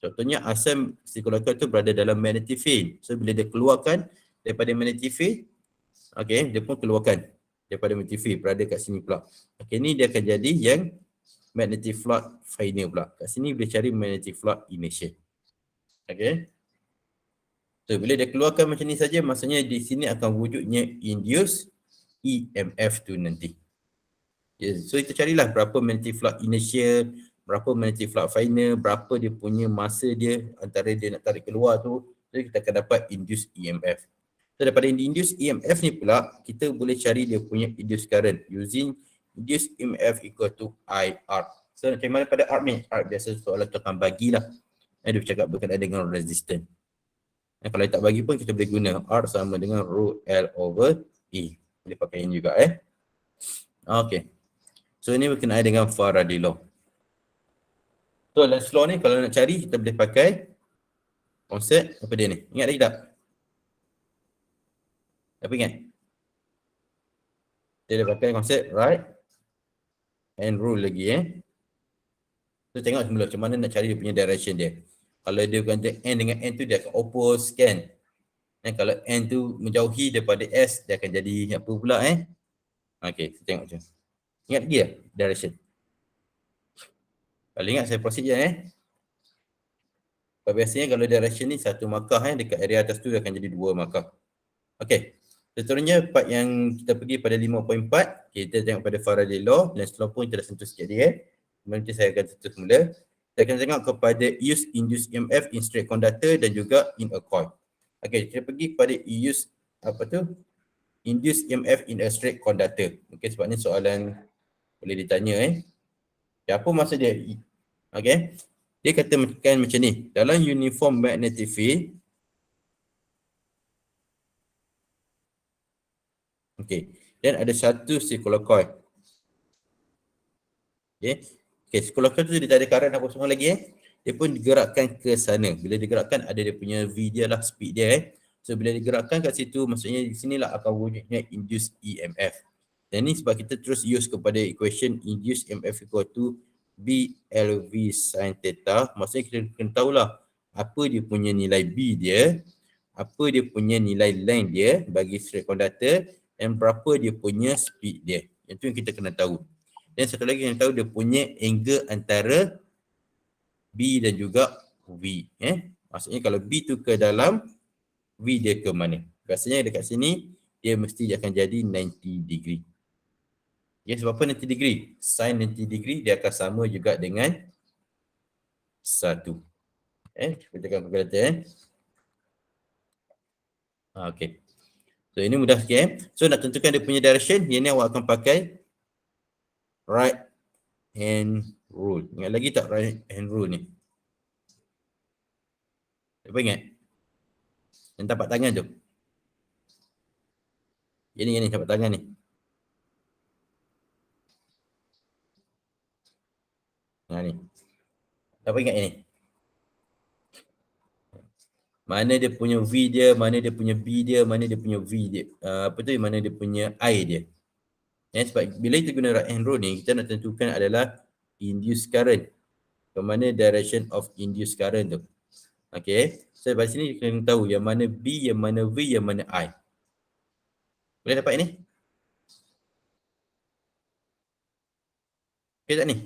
Contohnya asam circular coil tu berada dalam magnetic field. So bila dia keluarkan daripada magnetic field, okey, dia pun keluarkan daripada magnetic field, berada kat sini pula. Okey, ni dia akan jadi yang magnetic flux final pula. Kat sini boleh cari magnetic flux initial. Okey. So bila dia keluarkan macam ni saja, maksudnya di sini akan wujudnya induced EMF tu nanti. So kita carilah berapa magnetic flux initial, berapa magnetic flux final, berapa dia punya masa dia antara dia nak tarik keluar tu. So kita akan dapat induced EMF. So daripada induced EMF ni pula, kita boleh cari dia punya induced current using induced EMF equal to IR. So macam mana pada ARC ni? ARC biasa soalan tu akan bagilah. Dia bercakap berkenaan dengan resistance. Kalau tak bagi pun kita boleh guna R sama dengan rho L over E. Boleh pakai ini juga Okay. So ini berkenaan dengan Faraday law. So Lenz's law ni kalau nak cari kita boleh pakai konsep apa dia ni? Ingat lagi tak? Apa ingat? Kita boleh pakai konsep right and rule lagi So tengok semula macam mana nak cari dia punya direction dia. Kalau dia kata N dengan N tu dia akan oppose kan. Kalau N tu menjauhi daripada S, dia akan jadi apa pula Okay, kita tengok macam. Ingat lagi tak direction? Kalau ingat saya proceed je Biasanya kalau direction ni satu markah dekat area atas tu dia akan jadi dua markah. Okay. Seterusnya part yang kita pergi pada 5.4, kita tengok pada Faraday law, Lenz's law pun kita dah sentuh sikit dia. Nanti saya akan sentuh semula. Kita akan tengok kepada use induced EMF in straight conductor dan juga in a coil. Okay, kita pergi kepada use induced EMF in a straight conductor. Okay, sebab ni soalan boleh ditanya Apa maksud dia? Okay. Dia kata macam ni, dalam uniform magnetic field, dan ada satu circular coil. Circular coil tu dia tak ada current apa semua lagi Dia pun digerakkan ke sana. Bila digerakkan ada dia punya V dia lah, speed dia So bila digerakkan kat situ, maksudnya di sinilah akan wujudnya induced EMF. Dan ni sebab kita terus use kepada equation induced EMF equal to BLV sin theta. Maksudnya kita kena tahulah apa dia punya nilai B dia, apa dia punya nilai length dia bagi straight conductor, dan berapa dia punya speed dia. Yang tu yang kita kena tahu. Dan satu lagi yang tahu dia punya angle antara B dan juga V. Maksudnya kalau B tu ke dalam, V dia ke mana. Biasanya dekat sini, dia mesti akan jadi 90 degree. Sebab apa 90 degree? Sin 90 degree dia akan sama juga dengan 1. Kita tekan kalkulator Okay. So ini mudah sikit So nak tentukan dia punya direction, yang ni awak akan pakai right hand rule. Ingat lagi tak right hand rule ni? Apa ingat? Yang tapak tangan tu. Yang ni tapak tangan ni. Ni. Apa ingat ni? Mana dia punya V dia, mana dia punya B dia, mana dia punya V dia. Mana dia punya I dia. Sebab bila kita guna right hand rule ni, kita nak tentukan adalah induced current. Ke mana direction of induced current tu. Okay. So pada sini kita kena tahu yang mana B, yang mana V, yang mana I. Boleh dapat ni? Okay tak ni?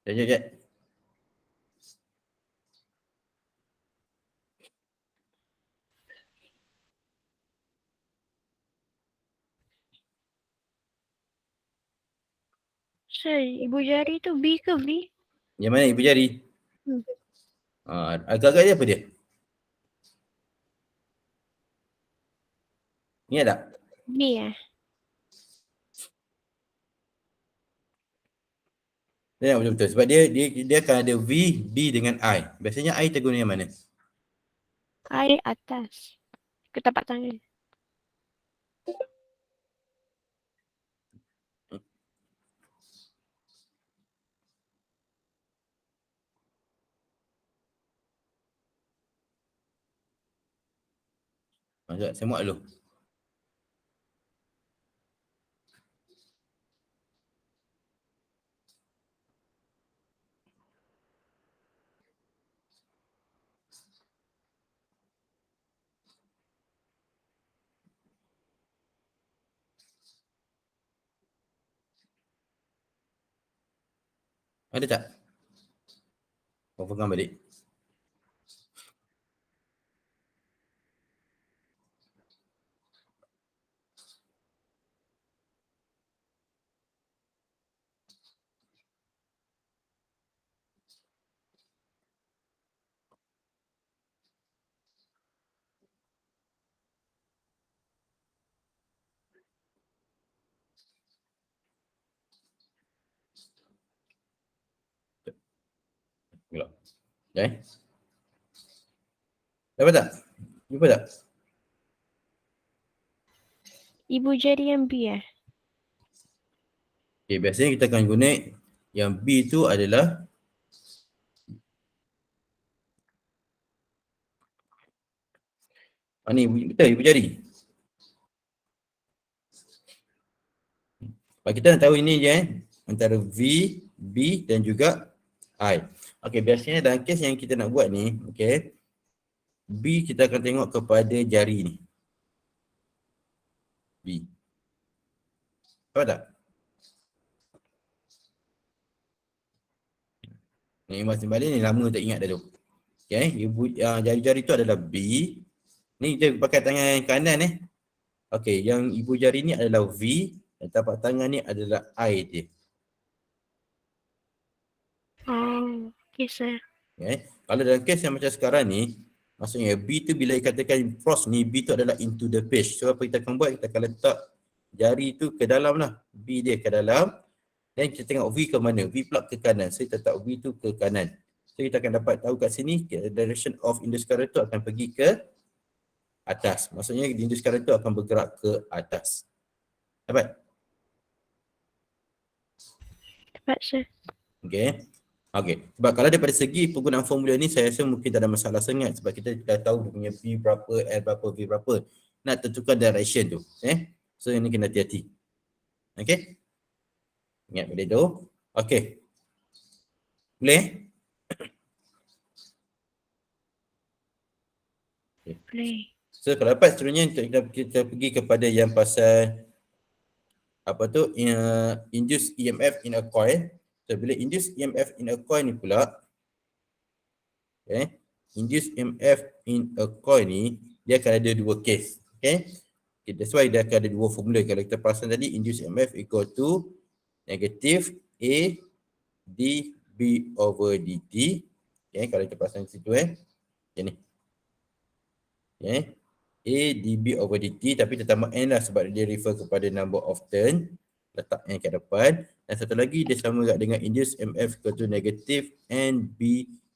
Sekejap. Ibu jari tu B ke V? Yang mana ibu jari? Agak-agak dia apa dia? Ingat tak? B Dia betul-betul. Sebab dia akan ada V, B dengan I. Biasanya I kita guna yang mana? I atas. Ke tapak tangan. Sekejap, saya muat dulu. Ada tak? Kau pegang balik. Gelap. Okay. Dapat tak? Jumpa tak? Ibu jari yang B Okay, biasanya kita akan guna yang B tu adalah ni betul ibu jari. Kita nak tahu ini je antara V, B dan juga I. Okey, biasanya dalam kes yang kita nak buat ni, okey, B kita akan tengok kepada jari ni. B. Tahu tak? Ni masih balik ni lama tak ingat dah tu. Okey, jari-jari tu adalah B. Ni kita pakai tangan kanan Okey, yang ibu jari ni adalah V dan tapak tangan ni adalah I dia. Oh, okay sir. Okay. Kalau dalam kes yang macam sekarang ni, maksudnya B tu bila dikatakan cross ni, B tu adalah into the page. So apa kita akan buat? Kita akan letak jari tu ke dalam lah. B dia ke dalam. Dan kita tengok V ke mana? V pula ke kanan. So kita letak V tu ke kanan. So kita akan dapat tahu kat sini, direction of indus current tu akan pergi ke atas. Maksudnya indus current tu akan bergerak ke atas. Dapat? Dapat sir. Okay. Okay. Sebab kalau daripada segi penggunaan formula ni, saya rasa mungkin tak ada masalah sangat. Sebab kita dah tahu dia punya V berapa, L berapa, V berapa. Nak tentukan direction tu. So ini kena hati-hati. Okay. Ingat benda tu. Okay. Boleh? Boleh. So kalau dapat seterusnya kita pergi kepada yang pasal apa tu, induced EMF in a coil. So bila induced EMF in a coil ni pula, okay, induced EMF in a coil ni dia akan ada dua case. Okay, that's why dia akan ada dua formula. Kalau kita perasan tadi, induced EMF equal to negative A dB over dt. Okay, kalau kita perasan di situ okay, ni. Okay, A dB over dt, tapi kita tambah N lah sebab dia refer kepada number of turn. Letak N kat depan. Dan satu lagi dia sama juga dengan induced EMF equal to negative NB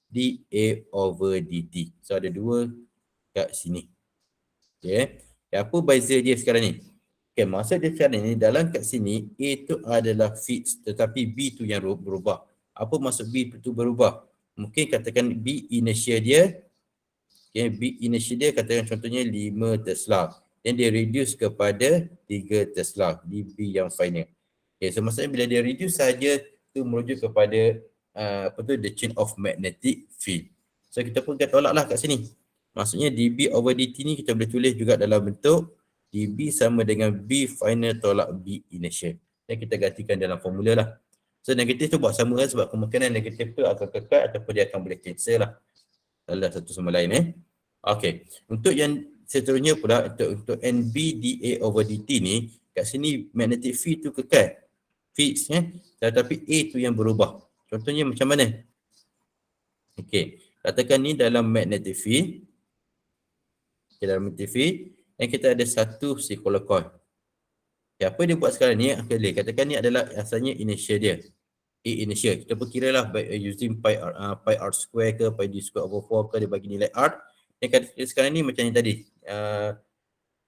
dA over dt. So ada dua kat sini. Okay. Apa beza dia sekarang ni? Okay, maksud dia sekarang ni dalam kat sini A tu adalah fix tetapi B tu yang berubah. Apa maksud B tu berubah? Mungkin katakan B inertia dia, okay, B inertia dia katakan contohnya 5 Tesla. Dan dia reduce kepada 3 Tesla di B yang final. Okay, so maksudnya bila dia reduce saja tu merujuk kepada apa tu, the chain of magnetic field. So kita pun akan tolak lah kat sini. Maksudnya dB over dt ni kita boleh tulis juga dalam bentuk dB sama dengan B final tolak B initial. Dan kita gantikan dalam formula lah. So negatif tu buat sama lah sebab kemungkinan negatif tu akan kekal ataupun dia akan boleh cancel lah. Dalam satu sama lain Okay. Untuk yang seterusnya pula untuk NB dA over dt ni, kat sini magnetic field tu kekal. Fix tetapi A tu yang berubah. Contohnya macam mana? Okay. Katakan ni dalam magnetic field. Okay, dalam magnetic field. Dan kita ada satu circular coil. Okay, apa dia buat sekarang ni? Okay, katakan ni adalah asalnya inertia dia. A inertia. Kita perkira lah using pi r square ke, pi d square over 4 ke, dia bagi nilai r. Dan kata sekarang ni macam yang tadi.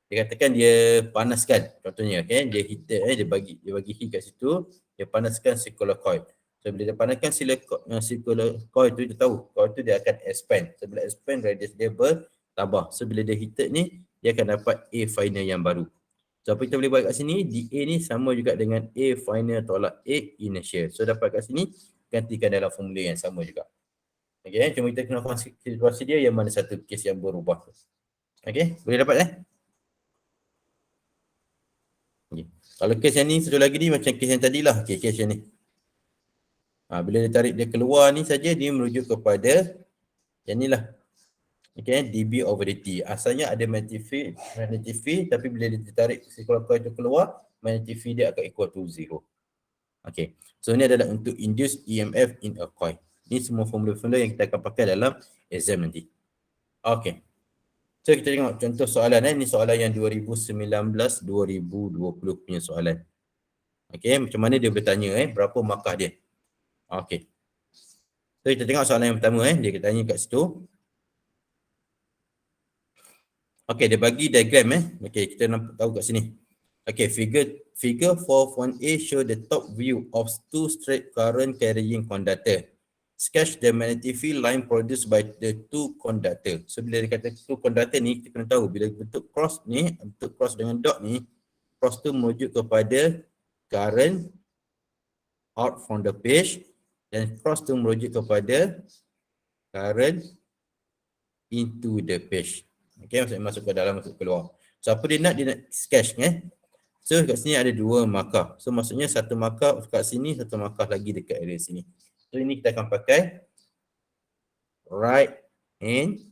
Dia katakan dia panaskan. Contohnya, okay, dia heated, dia bagi heat kat situ. Dia panaskan circular coil. So bila dia panaskan circular coil tu, dia tahu coil tu dia akan expand. So bila expand, radius dia bertambah. So bila dia heated ni, dia akan dapat A final yang baru. So apa kita boleh buat kat sini, DA ni sama juga dengan A final tolak A initial. So dapat kat sini, gantikan dalam formula yang sama juga. Okay, cuma kita kena faham situasi dia yang mana satu kes yang berubah. Okay, boleh dapat Okay. Kalau kes yang ni satu lagi ni macam kes yang tadi lah. Okay, kes yang ni. Bila dia tarik dia keluar ni saja, dia merujuk kepada yang ni lah. Okay, dB over dt. Asalnya ada magnetic field, tapi bila dia tarik si coil itu keluar, magnetic field dia akan equal to 0. Okay, so ni adalah untuk induced EMF in a coil. Ni semua formula-formula yang kita akan pakai dalam exam nanti. Okay, so kita tengok contoh soalan ni soalan yang 2019-2020 punya soalan. Okay, macam mana dia bertanya berapa markah dia. Okay, so kita tengok soalan yang pertama dia tanya kat situ. Okay, dia bagi diagram Okay, kita nampak tahu kat sini. Okay, figure 4.1a show the top view of two straight current carrying conductor. Sketch the magnetic field line produced by the two conductor. So bila dia kata two conductor ni, kita kena tahu bila bentuk cross ni, bentuk cross dengan dot ni, cross tu merujuk kepada current out from the page dan cross tu merujuk kepada current into the page. Okay, maksudnya masuk ke dalam, masuk keluar. So apa dia nak sketch So kat sini ada dua markah. So maksudnya satu markah kat sini, satu markah lagi dekat area sini. So ini kita akan pakai right hand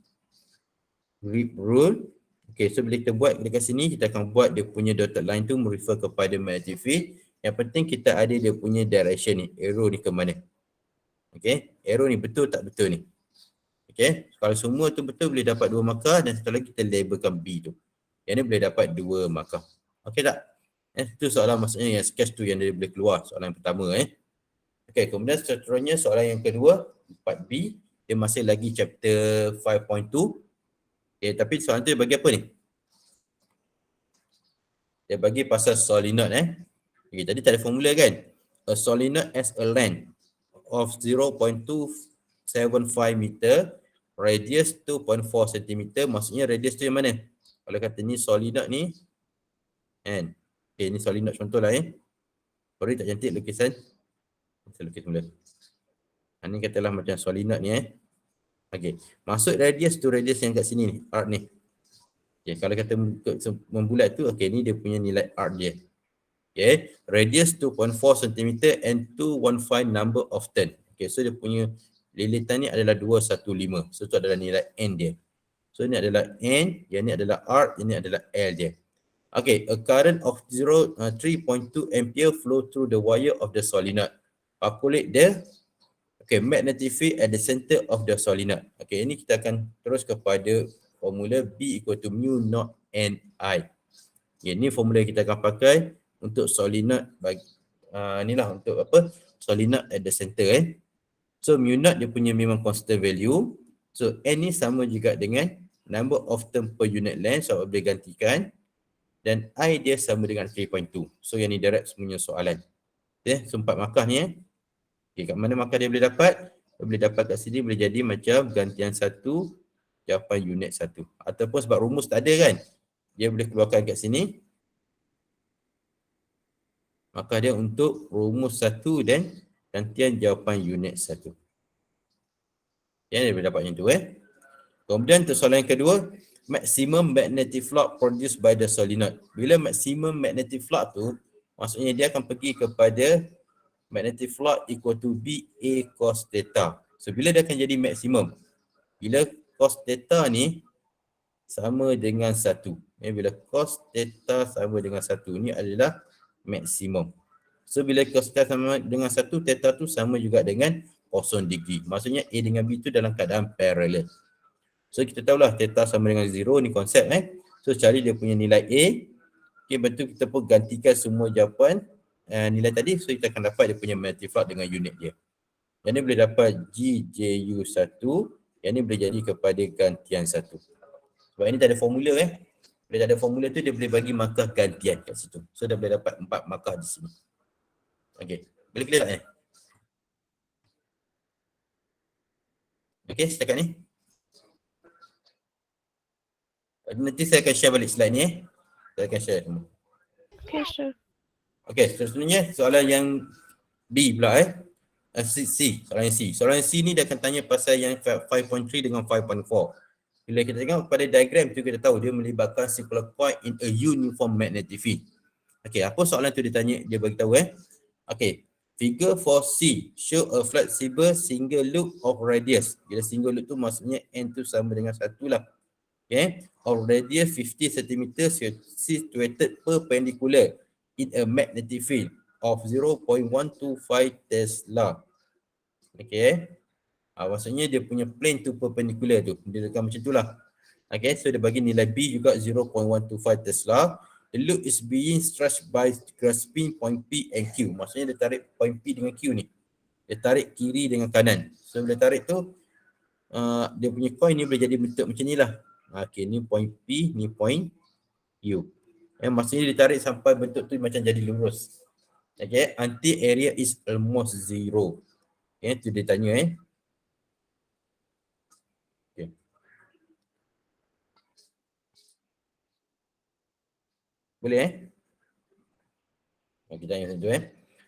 grip rule. Okay, so bila kita buat dekat sini, kita akan buat dia punya dotted line tu merefer kepada magnetic field. Yang penting kita ada dia punya direction ni, arrow ni ke mana. Okay, arrow ni betul tak betul ni. Okay, kalau semua tu betul boleh dapat dua markah dan satu lagi kita labelkan B tu. Yang ni boleh dapat dua markah. Okay tak? Itu soalan maksudnya yang sketch tu yang dia boleh keluar. Soalan yang pertama Okay, kemudian seterusnya soalan yang kedua 4B. Dia masih lagi chapter 5.2. Okay, tapi soalan tu dia bagi apa ni? Dia bagi pasal solenoid Okay, tadi tak ada formula kan? A solenoid has a length of 0.275 meter, radius 2.4 cm. Maksudnya radius tu yang mana? Kalau kata ni solenoid ni kan? Okay, ni solenoid contoh lah Sorry tak cantik lukisan. Saya lukis mula. Ni katalah macam solenoid ni Okay, maksud radius tu radius yang kat sini ni, arc ni. Okay, kalau kata membulat tu, okay, ni dia punya nilai arc dia. Okay, radius 2.4 cm and 215 number of turn. Okay, so dia punya lilitan ni adalah 215. So tu adalah nilai N dia. So ni adalah N, yang ni adalah R, yang ni adalah L dia. Okay, a current of 3.2 ampere flow through the wire of the solenoid. Calculate the magnetic field at the center of the solenoid. Okay, ini kita akan terus kepada formula B equal to mu naught N I. Okay, ini formula kita akan pakai untuk solenoid bagi inilah untuk apa? Solenoid at the center So mu naught dia punya memang constant value. So N ni sama juga dengan number of turn per unit length. So boleh gantikan. Dan I dia sama dengan 3.2. So yang ni direct semuanya soalan. Okay, so 4 markah ni Okay, kat mana markah dia boleh dapat? Dia boleh dapat kat sini boleh jadi macam gantian 1, jawapan unit 1. Ataupun sebab rumus tak ada kan? Dia boleh keluarkan kat sini. Maka dia untuk rumus 1 dan gantian jawapan unit 1. Ya, dia boleh dapat yang tu Kemudian untuk soalan yang kedua, maximum magnetic flux produced by the solenoid. Bila maximum magnetic flux tu, maksudnya dia akan pergi kepada magnetic flux equal to BA cos theta. So bila dia akan jadi maksimum? Bila cos theta ni sama dengan 1. Bila cos theta sama dengan 1 ni adalah maksimum. So bila cos theta sama dengan 1, theta tu sama juga dengan 0 degree. Maksudnya A dengan B tu dalam keadaan parallel. So kita tahulah theta sama dengan 0 ni konsep So cari dia punya nilai A. Okay, betul kita pun gantikan semua jawapan nilai tadi. So kita akan dapat dia punya magnetic flux dengan unit dia. Yang ni boleh dapat GJU1. Yang ni boleh jadi kepada gantian 1. Sebab ini tak ada formula Bila tak ada formula tu dia boleh bagi markah gantian kat situ. So dia boleh dapat 4 markah di sini. Okay, boleh clear tak Okay, setakat ni. Nanti saya akan share balik slide ni Saya akan share semua. Okay, sir. Okey, seterusnya soalan yang B pula soalan C. Soalan C ni dia akan tanya pasal yang 5.3 dengan 5.4. Bila kita tengok pada diagram tu kita tahu dia melibatkan circular coil in a uniform magnetic field. Okey, apa soalan tu dia tanya, dia bagi tahu Okey, figure 4C show a flexible single loop of radius. Bila single loop tu maksudnya n tu sama dengan 1 lah. Okay, of radius 50 cm situated perpendicular in a magnetic field of 0.125 Tesla. Okay, maksudnya dia punya plane tu perpendicular tu. Dia dekat macam tu lah. Okay, so dia bagi nilai B juga 0.125 Tesla. The loop is being stretched by grasping point P and Q. Maksudnya dia tarik point P dengan Q ni. Dia tarik kiri dengan kanan. So bila tarik tu, dia punya coil ni boleh jadi bentuk macam ni lah. Okay, ni point P, ni point Q. Maksudnya dia tarik sampai bentuk tu macam jadi lurus. Okay, until area is almost zero. Okay, tu dia tanya Okay. Boleh kita tanya macam tu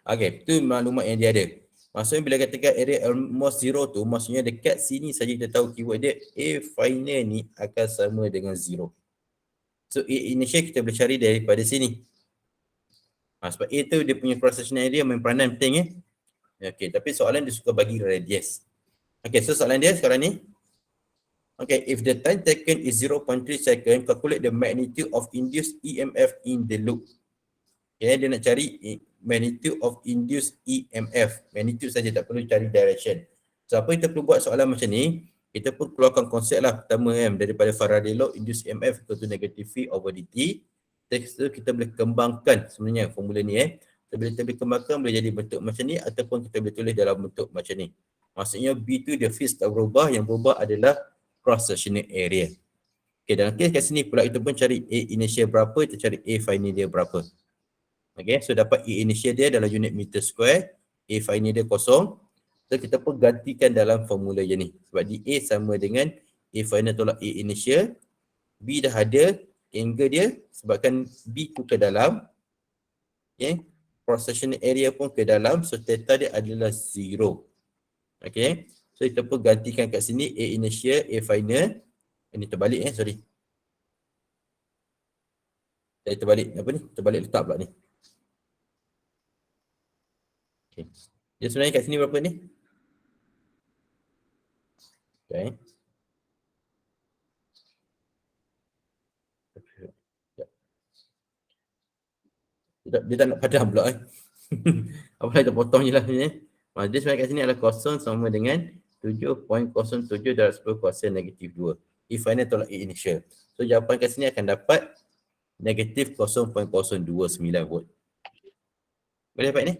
Okay, tu maklumat yang dia ada. Maksudnya bila katakan area almost zero tu, maksudnya dekat sini saja kita tahu keyword dia A final ni akan sama dengan zero. So A initial kita boleh cari daripada sini. Sebab A tu dia punya cross sectional area main peranan penting Okay, tapi soalan dia suka bagi radius. Okay, so soalan dia sekarang ni. Okay, if the time taken is 0.3 second, calculate the magnitude of induced EMF in the loop. Okay, dia nak cari magnitude of induced EMF. Magnitude saja, tak perlu cari direction. So apa kita perlu buat soalan macam ni, kita pun keluarkan konsep lah pertama daripada Faraday law, induced EMF equal to negative V over dt. Kita boleh kembangkan sebenarnya formula ni Bila kita boleh kembangkan boleh jadi bentuk macam ni ataupun kita boleh tulis dalam bentuk macam ni. Maksudnya B tu dia field tak berubah, yang berubah adalah cross sectional area. Okay, dalam kes kat sini pula kita pun cari A initial berapa, kita cari A final dia berapa. Okay, so dapat A initial dia dalam unit meter square, A final dia kosong. So kita pun gantikan dalam formula je ni. Sebab di A sama dengan A final tolak A initial. B dah ada, angle dia sebabkan B tu ke dalam. Okay, cross sectional area pun ke dalam. So theta dia adalah 0. Okay, so kita pun gantikan kat sini A initial, A final. Ini terbalik sorry. Saya terbalik, apa ni? Terbalik letak pula ni. Okay. Dia sebenarnya kat sini berapa ni? Okay. Dia tak nak padam pula Apa kita potong je lah sebenarnya. Dia sebenarnya kat sini adalah kosong sama dengan 7.07 darab 10 kuasa negatif 2. E final tolak E initial. So jawapan kat sini akan dapat negatif 0.029 volt. Boleh dapat ni?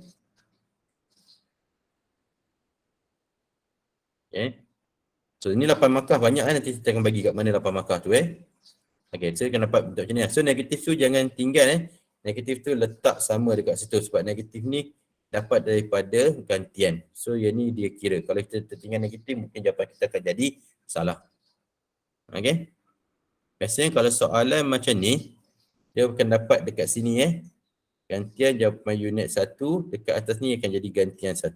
Okay. So ini 8 markah banyak nanti kita akan bagi kat mana 8 markah tu Okay, so akan dapat bentuk macam ni. So negatif tu jangan tinggal Negatif tu letak sama dekat situ sebab negatif ni dapat daripada gantian. So yang ni dia kira. Kalau kita tertinggal negatif mungkin jawapan kita akan jadi salah. Okay. Biasanya kalau soalan macam ni dia akan dapat dekat sini gantian jawapan unit 1, dekat atas ni akan jadi gantian 1.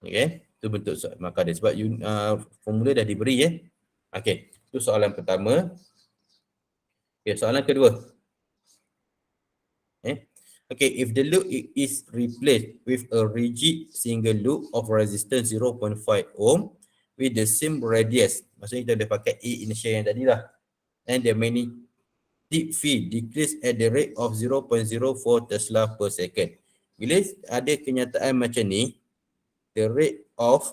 Okay. Itu bentuk markah dia sebab formula dah diberi Okay. Itu soalan pertama. Okay, soalan kedua. Okay, if the loop is replaced with a rigid single loop of resistance 0.5 ohm with the same radius, maksudnya kita boleh pakai A initial yang tadi lah, and the magnetic field decrease at the rate of 0.04 Tesla per second. Bila ada kenyataan macam ni, the rate of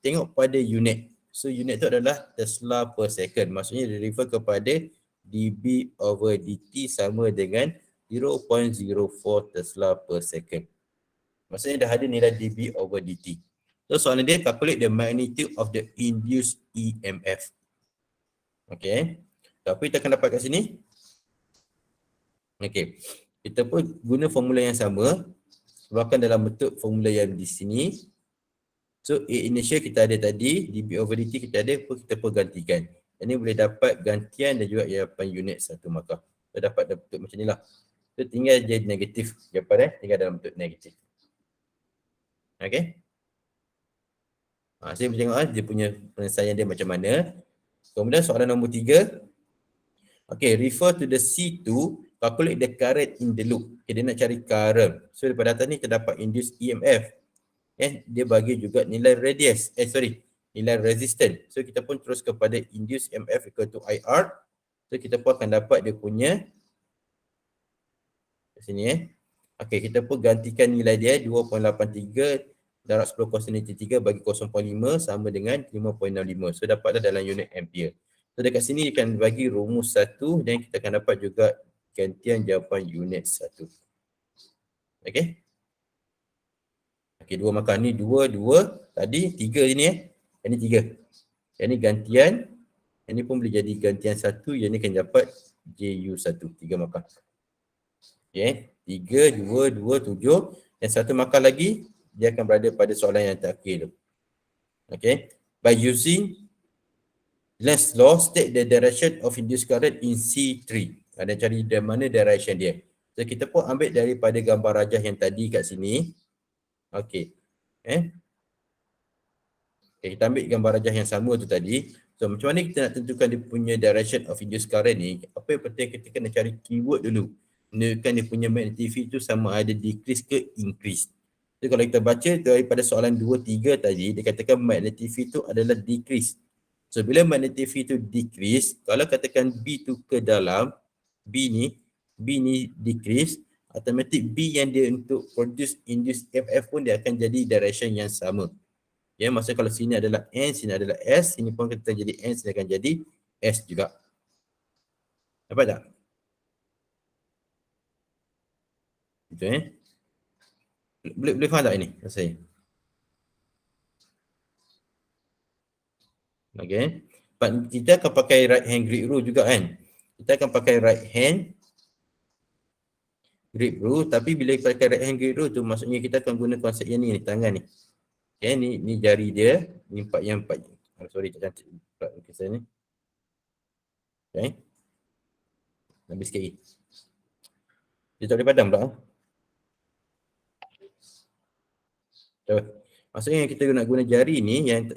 tengok pada unit. So unit tu adalah Tesla per second. Maksudnya dia refer kepada dB over dt sama dengan 0.04 Tesla per second. Maksudnya dah ada nilai dB over dt. So soalan dia calculate the magnitude of the induced EMF. Okay. Tapi kita akan dapat kat sini. Okay. Kita pun guna formula yang sama. Sebabkan dalam bentuk formula yang di sini. So A initial kita ada tadi, dB over dt kita ada, kita pun gantikan. Ini boleh dapat gantian dan juga jawapan unit 1 markah. So dapat bentuk macam ni lah. So tinggal jadi negatif jawapan tinggal dalam bentuk negatif. Okay. Saya boleh tengok dia punya penyelesaian dia macam mana. Kemudian soalan nombor 3. Okay, refer to the C2, calculate the current in the loop. Okay, dia nak cari current. So daripada atas ni terdapat induced EMF. Dia bagi juga nilai radius. Nilai resistance. So kita pun terus kepada induced EMF equal to IR. So kita pun akan dapat dia punya kat sini Okay, kita pun gantikan nilai dia 2.83 darab 10 kosine 3 bagi 0.5 sama dengan 5.65. So dapatlah dalam unit ampere. So dekat sini akan bagi rumus 1 dan kita akan dapat juga gantian jawapan unit 1. Okay. Okay, 2 markah ni 2, 2. Tadi 3 ni Ini 3. Yang ni gantian. Yang ni pun boleh jadi gantian 1. Yang ni akan dapat JU1. 3 markah. Okay. 3, 2, 2, 7. Yang 1 markah lagi, dia akan berada pada soalan yang terakhir tu. Okay. By using Lenz's law, state the direction of induced current in C3. Dan cari dari mana direction dia. So kita pun ambil daripada gambar rajah yang tadi kat sini. Okay. Okay, kita ambil gambar rajah yang sama tu tadi. So macam mana kita nak tentukan dia punya direction of induced current ni? Apa yang penting kita kena cari keyword dulu. Menunjukkan dia punya magnetic field tu sama ada decrease ke increase. So kalau kita baca daripada soalan 2, 3 tadi, dia katakan magnetic field tu adalah decrease. So bila magnetic field tu decrease, kalau katakan B tu ke dalam, B ni decrease, automatic B yang dia untuk produce induced EMF pun dia akan jadi direction yang sama. Ya, maksudnya kalau sini adalah N, sini adalah S, sini pun kita jadi N, sini akan jadi S juga. Dapat tak? Betul boleh faham tak ini? Saya. Okay. Kita akan pakai right hand grip rule juga kan. Kita akan pakai right hand grip rule, tapi bila kita pakai right hand grip rule tu maksudnya kita akan guna konsep yang ni, tangan ni. Okay, ni jari dia, ni empat. Sorry, tak cantik lukisan ni. Okay. Habis sikit lagi. Dia tak boleh padam pula. Maksudnya kita nak guna jari ni, yang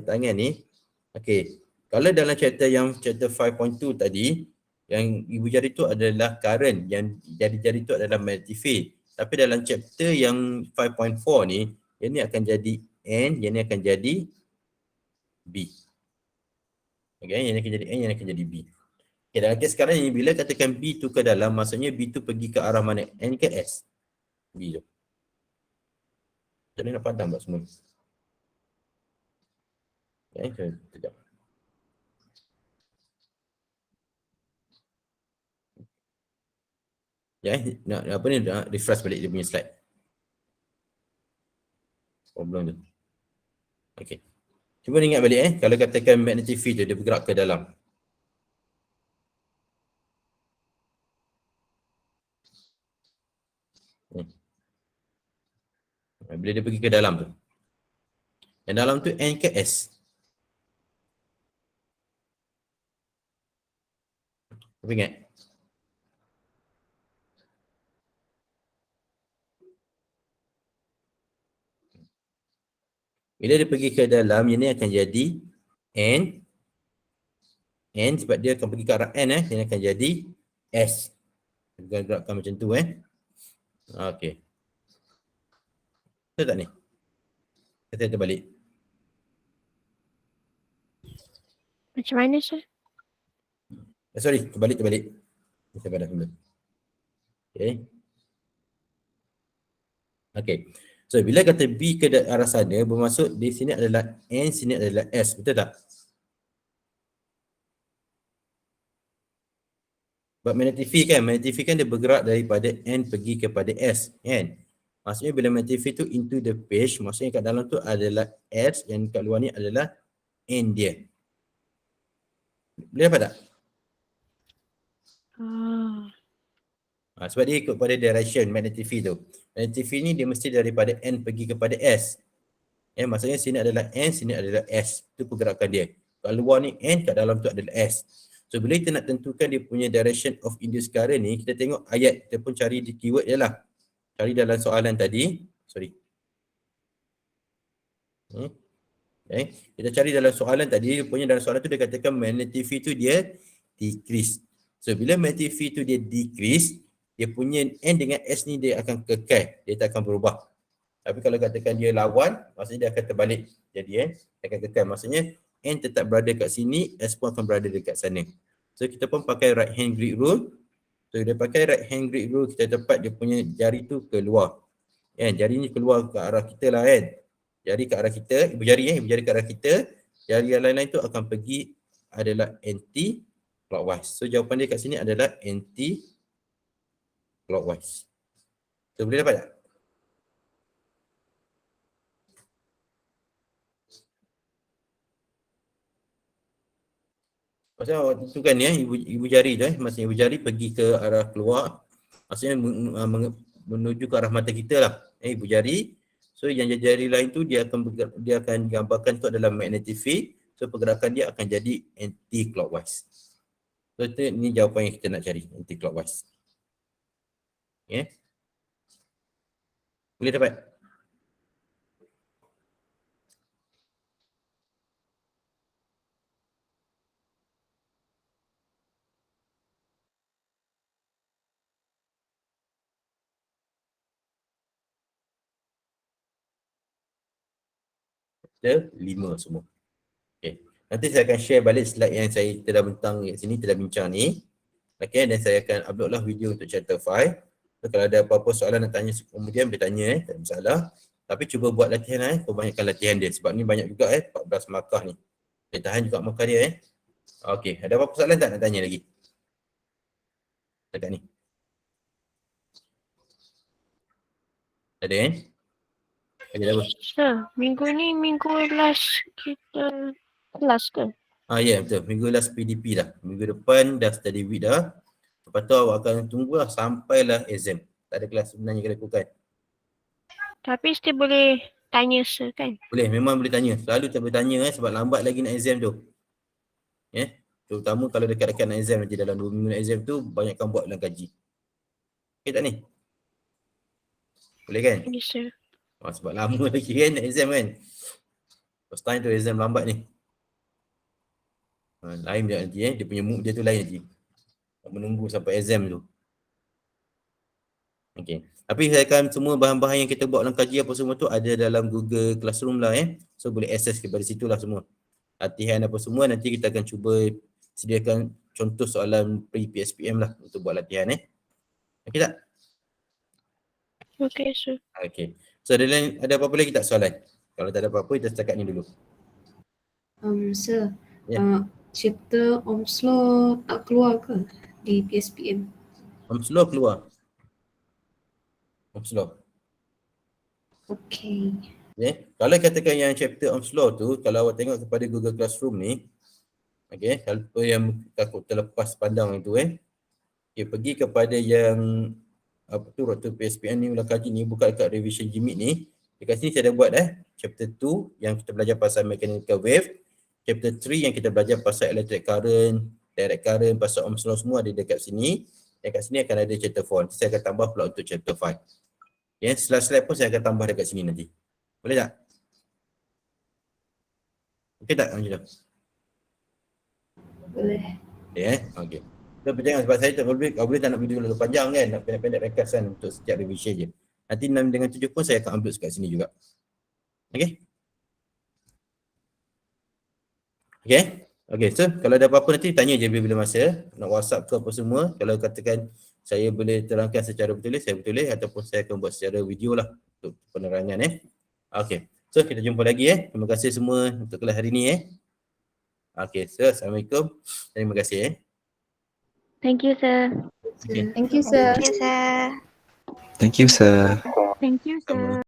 tangan ni. Okay. Kalau dalam chapter 5.2 tadi, yang ibu jari tu adalah current, yang jari-jari tu adalah magnetic field. Tapi dalam chapter yang 5.4 ni, yang ni akan jadi N, yang ni akan jadi B. Okay, yang ni akan jadi N, yang ni akan jadi B. Okay, dalam kes sekarang ni, bila katakan B tu ke dalam, maksudnya B tu pergi ke arah mana? N ke S? B tu. Jadi nak padam tak semua? Okay, sekejap. Ya, nak apa ni, nak refresh balik dia punya slide. Problem tu. Okay. Cuba ingat balik kalau katakan magnetic field tu dia bergerak ke dalam. Bila dia pergi ke dalam tu. Yang dalam tu N ke S? Apa ingat? Bila dia pergi ke dalam, yang ni akan jadi N. N sebab dia akan pergi ke arah N dia akan jadi S. Gerakkan macam tu Okey. Betul tak ni? Kita terbalik. Macam mana, sir? Sorry, terbalik. Kita pada dulu. Okay. So bila kata B ke arah sana, bermaksud di sini adalah N, sini adalah S. Betul tak? Sebab magnetic field kan dia bergerak daripada N pergi kepada S. Kan? Maksudnya bila magnetic field tu into the page, maksudnya kat dalam tu adalah S, yang kat luar ni adalah N dia. Boleh dapat tak? Sebab dia ikut pada direction magnetic field tu. Magnetic field ni dia mesti daripada N pergi kepada S. Maksudnya sini adalah N, sini adalah S. Itu pergerakan dia. kat luar ni N, kat dalam tu adalah S. So bila kita nak tentukan dia punya direction of induced current ni, kita tengok ayat, kita pun cari di keyword je lah. Cari dalam soalan tadi, Okay. Kita cari dalam soalan tadi, dalam soalan tu dia katakan magnetic field tu dia decrease. So bila magnetic field tu dia decrease, dia punya N dengan S ni dia akan kekal, dia tak akan berubah. Tapi kalau katakan dia lawan, maksudnya dia akan terbalik. Jadi dia akan kekal, maksudnya N tetap berada kat sini, S pun akan berada dekat sana. So kita pun pakai right hand grip rule. So dia pakai right hand grip rule, kita tepat dia punya jari tu keluar. Jari ni keluar ke arah kita lah kan. Jari ke arah kita, ibu jari ke arah kita, jari yang lain-lain tu akan pergi adalah anti clockwise. So jawapan dia kat sini adalah anti clockwise. So boleh dapat tak? Pasal awak tentukan ni ibu jari tu maksudnya ibu jari pergi ke arah keluar, maksudnya menuju ke arah mata kita lah. Ibu jari. So yang jari lain tu dia akan digambarkan tu adalah magnetic field. So pergerakan dia akan jadi anti clockwise. So ini jawapan yang kita nak cari, anti clockwise. Okay. Boleh dapat? Chapter 5 semua. Okay. Nanti saya akan share balik slide yang kita dah bentang kat sini, kita dah bincang ni. Okay, dan saya akan upload lah video untuk chapter 5. So, kalau ada apa-apa soalan nak tanya kemudian boleh tanya tak ada masalah. Tapi cuba buat latihan perbanyakkan latihan dia sebab ni banyak juga 14 markah ni. Kita tahan juga markah dia Okay, ada apa-apa soalan tak nak tanya lagi? Dekat ni. Ada Okay, dah apa? Sir, minggu ni minggu last kita kelas ke? Ya, betul. Minggu last PDP dah. Minggu depan dah study week dah. Lepas tu awak akan tunggulah sampailah exam. Tak ada kelas sebenarnya kena lakukan. Tapi still boleh tanya sir kan? Boleh, memang boleh tanya. Selalu tak boleh tanya sebab lambat lagi nak exam tu. Terutama kalau dekat-dekat nak exam nanti dalam 2 minggu nak exam tu, banyakkan buat dalam kaji. Okay tak ni? Boleh kan? Yes sir. Sebab lama lagi kan nak exam kan? First time tu exam lambat ni. Lain dia nanti dia punya mood dia tu lain nanti. Menunggu sampai exam tu. Okay. Tapi saya akan semua bahan-bahan yang kita buat dalam kaji apa semua tu ada dalam Google Classroom lah So boleh access kepada situ lah semua. Latihan apa semua nanti kita akan cuba sediakan contoh soalan pre-PSPM lah untuk buat latihan Okay tak? Okay sir. Okay. So ada apa-apa lagi tak soalan? Kalau tak ada apa-apa kita setakat ni dulu. Sir, Ya. chapter Ohm's Law tak keluar ke di PSPM? Ohm's Law keluar. Ohm's Law. Okay. Kalau katakan yang chapter Ohm's Law tu, kalau awak tengok kepada Google Classroom ni, kalau yang takut terlepas pandang itu pergi kepada yang waktu PSPM ni ulang kaji ni, buka dekat revision Gimmick ni. Dekat sini saya dah buat chapter 2 yang kita belajar pasal mechanical wave, chapter 3 yang kita belajar pasal electric current, direct current, pasal Ohm's Law semua ada dekat sini. Dekat sini akan ada chapter 4. Saya akan tambah pula untuk chapter 5. Slide-slide pun saya akan tambah dekat sini nanti. Boleh tak? Okey tak Angela? Boleh. Okay. So, jangan sebab saya tak boleh tak nak video terlalu panjang kan, nak pendek-pendek ringkasan untuk setiap revision je. Nanti 6 dengan 7 pun saya akan upload kat sini juga. Okay? Okay, so kalau ada apa-apa nanti tanya je bila-bila masa, nak WhatsApp ke apa semua. Kalau katakan saya boleh terangkan secara bertulis, saya bertulis ataupun saya akan buat secara video lah untuk penerangan Okay, so kita jumpa lagi Terima kasih semua untuk kelas hari ni Okay, so Assalamualaikum. Terima kasih Thank you sir. Okay. Thank you, sir. Thank you sir. Thank you, sir. Thank you sir.